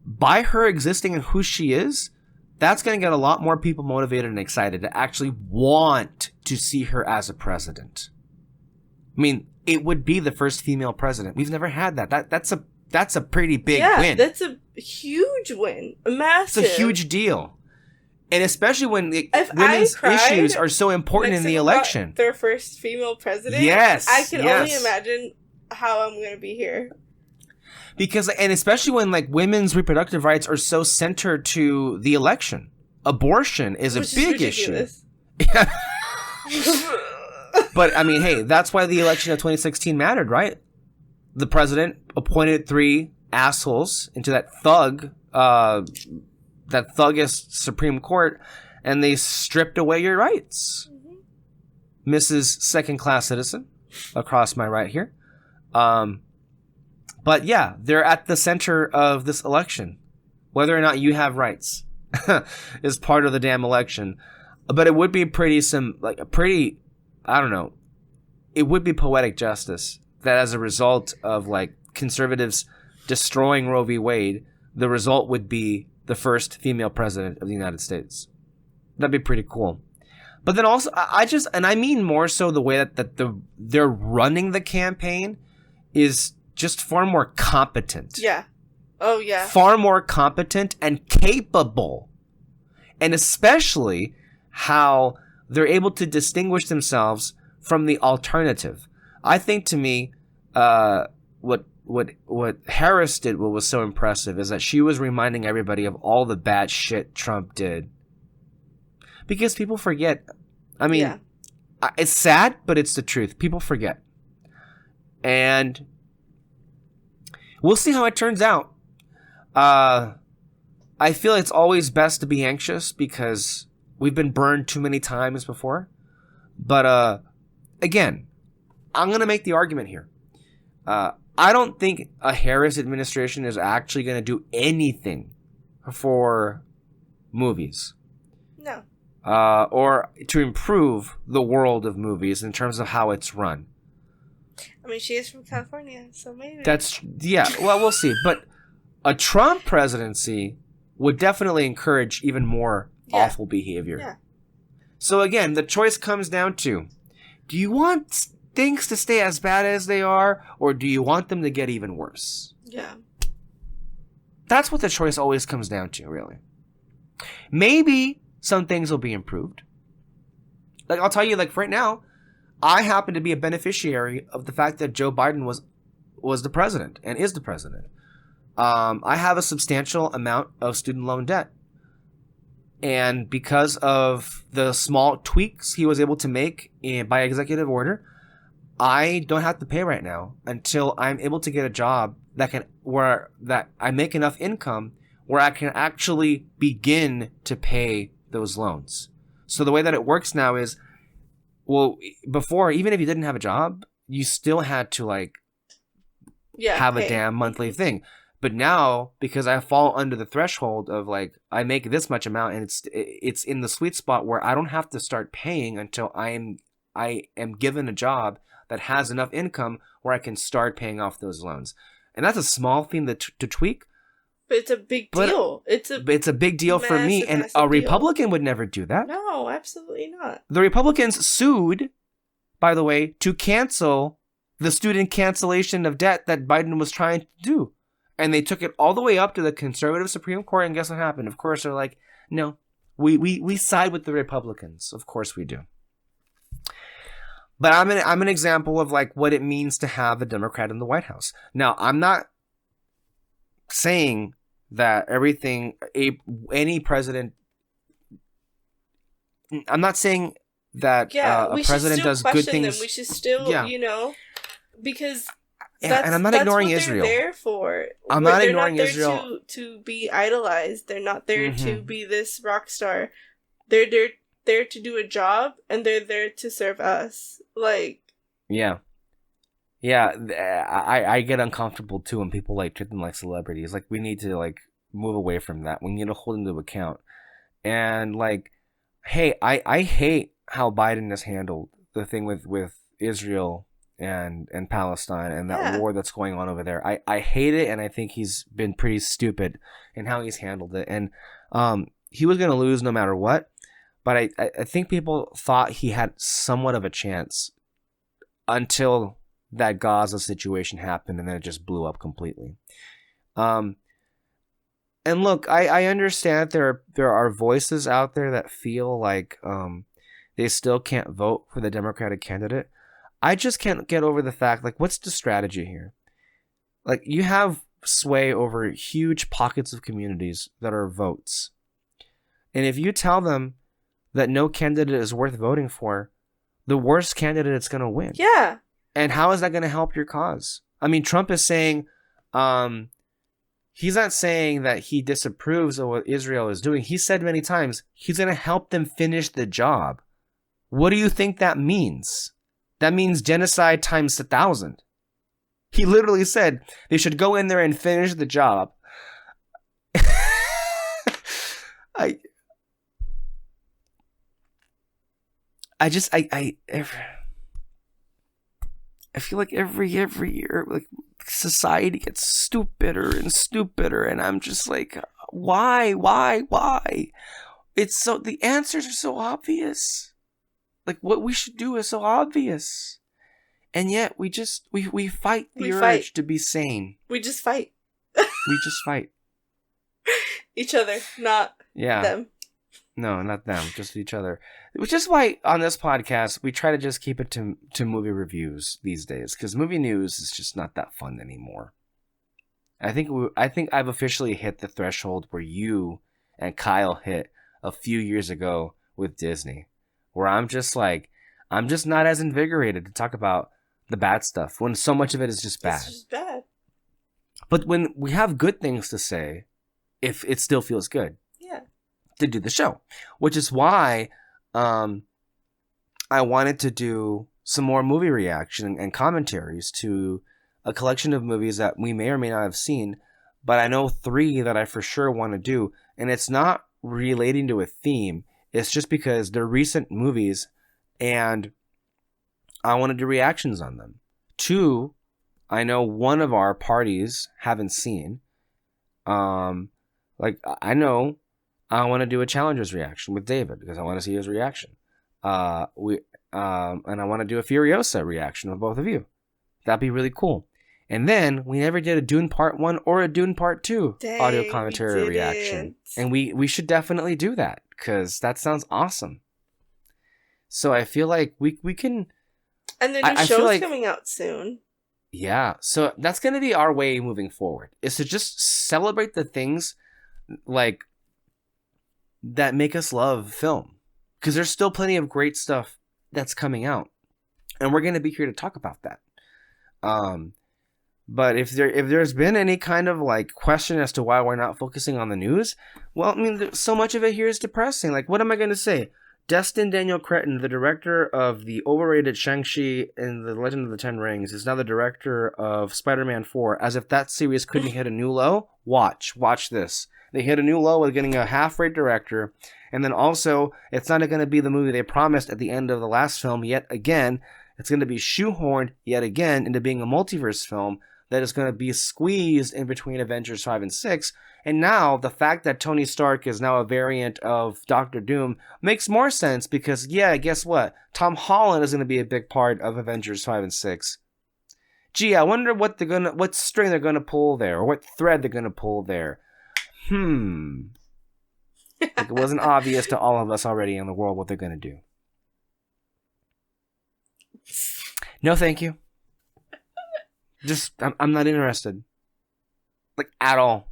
Speaker 1: By her existing and who she is, that's going to get a lot more people motivated and excited to actually want to see her as a president. I mean, it would be the first female president. We've never had that. That's a pretty big win.
Speaker 2: Yeah, that's a huge win. Massive.
Speaker 1: It's a huge deal. And especially when women's issues are so important in the election.
Speaker 2: Their first female president?
Speaker 1: Yes.
Speaker 2: I can only imagine how I'm going to be here.
Speaker 1: Because, and especially when like women's reproductive rights are so centered to the election. Abortion is a big issue. Yeah. But I mean, hey, that's why the election of 2016 mattered, right? The president appointed 3 assholes into that thuggish Supreme Court, and they stripped away your rights. Mrs. Second-class citizen, across my right here. But yeah, they're at the center of this election. Whether or not you have rights is part of the damn election. But it would be I don't know, it would be poetic justice that as a result of like conservatives destroying Roe v. Wade, the result would be the first female president of the United States. That'd be pretty cool. But then also, I mean more so the way that they're running the campaign is just far more competent.
Speaker 2: Yeah. Oh, yeah.
Speaker 1: Far more competent and capable. And especially how they're able to distinguish themselves from the alternative. I think to me, what Harris did, what was so impressive, is that she was reminding everybody of all the bad shit Trump did. Because people forget. I mean,
Speaker 2: Yeah.
Speaker 1: it's sad, but it's the truth. People forget. And we'll see how it turns out. I feel it's always best to be anxious because we've been burned too many times before. But again, I'm going to make the argument here. I don't think a Harris administration is actually going to do anything for movies.
Speaker 2: No.
Speaker 1: Or to improve the world of movies in terms of how it's run.
Speaker 2: I mean, she is from California, so maybe.
Speaker 1: Yeah, well, we'll see. But a Trump presidency would definitely encourage even more awful behavior.
Speaker 2: Yeah.
Speaker 1: So again, the choice comes down to, do you want things to stay as bad as they are, or do you want them to get even worse?
Speaker 2: Yeah.
Speaker 1: That's what the choice always comes down to, really. Maybe some things will be improved. Like, I'll tell you, like, right now, I happen to be a beneficiary of the fact that Joe Biden was the president and is the president. I have a substantial amount of student loan debt. And because of the small tweaks he was able to make by executive order, I don't have to pay right now until I'm able to get a job that I make enough income where I can actually begin to pay those loans. So the way that it works now is, well, before, even if you didn't have a job, you still had to have a damn monthly thing. But now, because I fall under the threshold of I make this much amount, and it's in the sweet spot where I don't have to start paying until I am given a job that has enough income where I can start paying off those loans. And that's a small thing to tweak.
Speaker 2: But it's a big deal. It's
Speaker 1: a big deal for me, and a Republican would never do that.
Speaker 2: No, absolutely not.
Speaker 1: The Republicans sued, by the way, to cancel the student cancellation of debt that Biden was trying to do. And they took it all the way up to the conservative Supreme Court, and guess what happened? Of course, they're like, no, we side with the Republicans. Of course we do. But I'm an example of what it means to have a Democrat in the White House. Now, I'm not saying that any president. I'm not saying that a president does good things.
Speaker 2: We should still, because.
Speaker 1: And I'm not ignoring Israel.
Speaker 2: They're there for.
Speaker 1: I'm not ignoring Israel.
Speaker 2: To be idolized. They're not there to be this rock star. They're there to do a job, and they're there to serve us. Yeah,
Speaker 1: I get uncomfortable too when people treat them like celebrities. We need to move away from that. We need to hold them to account. And hey, I hate how Biden has handled the thing with Israel and Palestine and that war that's going on over there. I hate it, and I think he's been pretty stupid in how he's handled it. And he was going to lose no matter what. But I think people thought he had somewhat of a chance until that Gaza situation happened, and then it just blew up completely. And look, I understand there are voices out there that feel they still can't vote for the Democratic candidate. I just can't get over the fact, what's the strategy here? You have sway over huge pockets of communities that are votes. And if you tell them that no candidate is worth voting for, the worst candidate is going to win.
Speaker 2: Yeah.
Speaker 1: And how is that going to help your cause? I mean, Trump is saying, he's not saying that he disapproves of what Israel is doing. He said many times, he's going to help them finish the job. What do you think that means? That means genocide times 1,000. He literally said they should go in there and finish the job. I feel like every year society gets stupider and stupider, and I'm just why? It's so, the answers are so obvious. What we should do is so obvious, and yet we fight the urge to be sane.
Speaker 2: We just fight.
Speaker 1: We just fight
Speaker 2: each other, not them.
Speaker 1: No, not them, just each other. Which is why on this podcast we try to just keep it to movie reviews these days, because movie news is just not that fun anymore. I think I've officially hit the threshold where you and Kyle hit a few years ago, with Disney, where I'm just not as invigorated to talk about the bad stuff when so much of it is just bad.
Speaker 2: It's just bad.
Speaker 1: But when we have good things to say, if it still feels good, to do the show, which is why I wanted to do some more movie reaction and commentaries to a collection of movies that we may or may not have seen, but I know 3 that I for sure want to do, and it's not relating to a theme. It's just because they're recent movies, and I want to do reactions on them. 2, I know one of our parties haven't seen. I know I want to do a Challengers reaction with David because I want to see his reaction. And I want to do a Furiosa reaction with both of you. That'd be really cool. And then we never did a Dune Part 1 or a Dune Part 2 audio commentary reaction. And we should definitely do that because that sounds awesome. So I feel like we can...
Speaker 2: And the new show's coming out soon.
Speaker 1: Yeah. So that's going to be our way moving forward, is to just celebrate the things like that make us love film. Because there's still plenty of great stuff that's coming out. And we're going to be here to talk about that. But if there's been any kind of like question as to why we're not focusing on the news, well, I mean, so much of it here is depressing. Like, what am I going to say? Destin Daniel Cretton, the director of the overrated Shang-Chi and the Legend of the Ten Rings, is now the director of Spider-Man 4. As if that series couldn't hit a new low. Watch this. They hit a new low with getting a half-rate director. And then also, it's not going to be the movie they promised at the end of the last film yet again. It's going to be shoehorned yet again into being a multiverse film that is going to be squeezed in between Avengers 5 and 6. And now, the fact that Tony Stark is now a variant of Doctor Doom makes more sense because, yeah, guess what? Tom Holland is going to be a big part of Avengers 5 and 6. Gee, I wonder what string they're going to pull there, or what thread they're going to pull there. Like it wasn't obvious to all of us already in the world what they're going to do. No, thank you. Just, I'm not interested. Like, at all.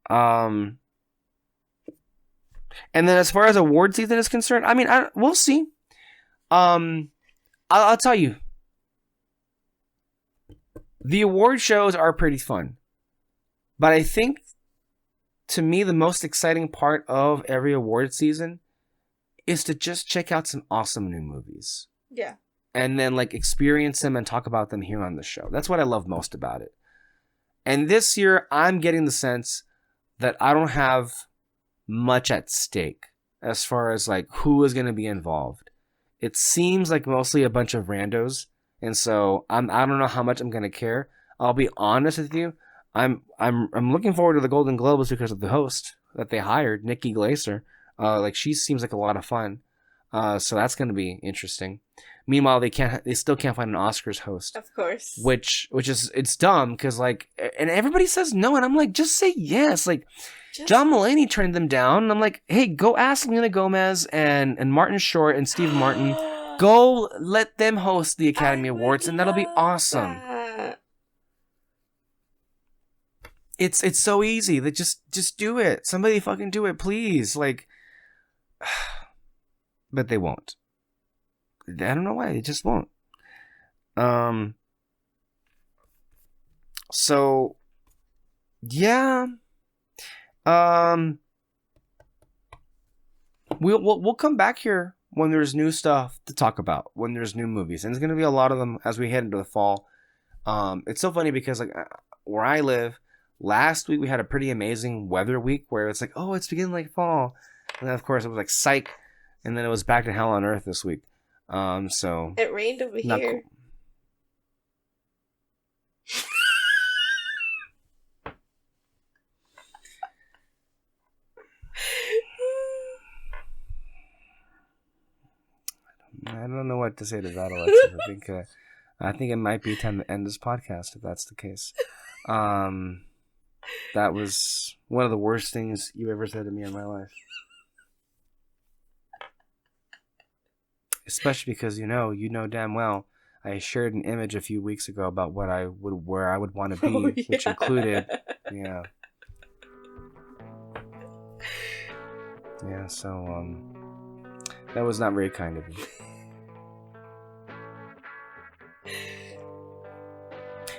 Speaker 1: And then as far as award season is concerned, I mean, we'll see. I'll tell you. The award shows are pretty fun. But I think, to me, the most exciting part of every award season is to just check out some awesome new movies.
Speaker 2: Yeah.
Speaker 1: And then, like, experience them and talk about them here on the show. That's what I love most about it. And this year, I'm getting the sense that I don't have much at stake as far as, like, who is going to be involved. It seems like mostly a bunch of randos. And so, I don't know how much I'm going to care. I'll be honest with you. I'm looking forward to the Golden Globes because of the host that they hired, Nikki Glaser. Like, she seems like a lot of fun. So that's going to be interesting. Meanwhile, they still can't find an Oscars host.
Speaker 2: Of course.
Speaker 1: Which is, it's dumb because, like, and everybody says no, and I'm like, just say yes. Like, John Mulaney turned them down, and I'm like, hey, go ask Selena Gomez and Martin Short and Steve Martin. Go let them host the Academy Awards, and that'll be awesome.
Speaker 2: That.
Speaker 1: It's so easy. That just do it. Somebody fucking do it, please. Like, but they won't. I don't know why. They just won't. So, yeah. We'll come back here when there's new stuff to talk about, when there's new movies, and there's gonna be a lot of them as we head into the fall. It's so funny because, like, where I live, last week we had a pretty amazing weather week where it's like, oh, it's beginning like fall, and then of course it was like psych, and then it was back to hell on earth this week. So
Speaker 2: it rained over here.
Speaker 1: Cool. I don't know what to say to that, Alexis. I think it might be time to end this podcast if that's the case. That was one of the worst things you ever said to me in my life. Especially because you know damn well I shared an image a few weeks ago about where I would want to be, which included, yeah. Yeah, so that was not very kind of you.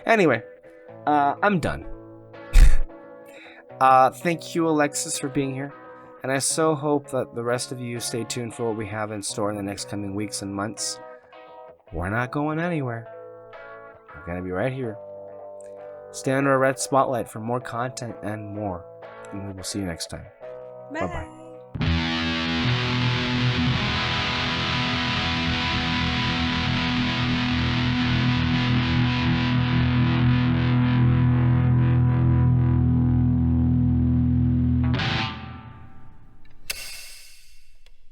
Speaker 1: Anyway, I'm done. Thank you, Alexis, for being here. And I so hope that the rest of you stay tuned for what we have in store in the next coming weeks and months. We're not going anywhere. We're going to be right here. Stay under a red spotlight for more content and more. And we will see you next time. Bye-bye.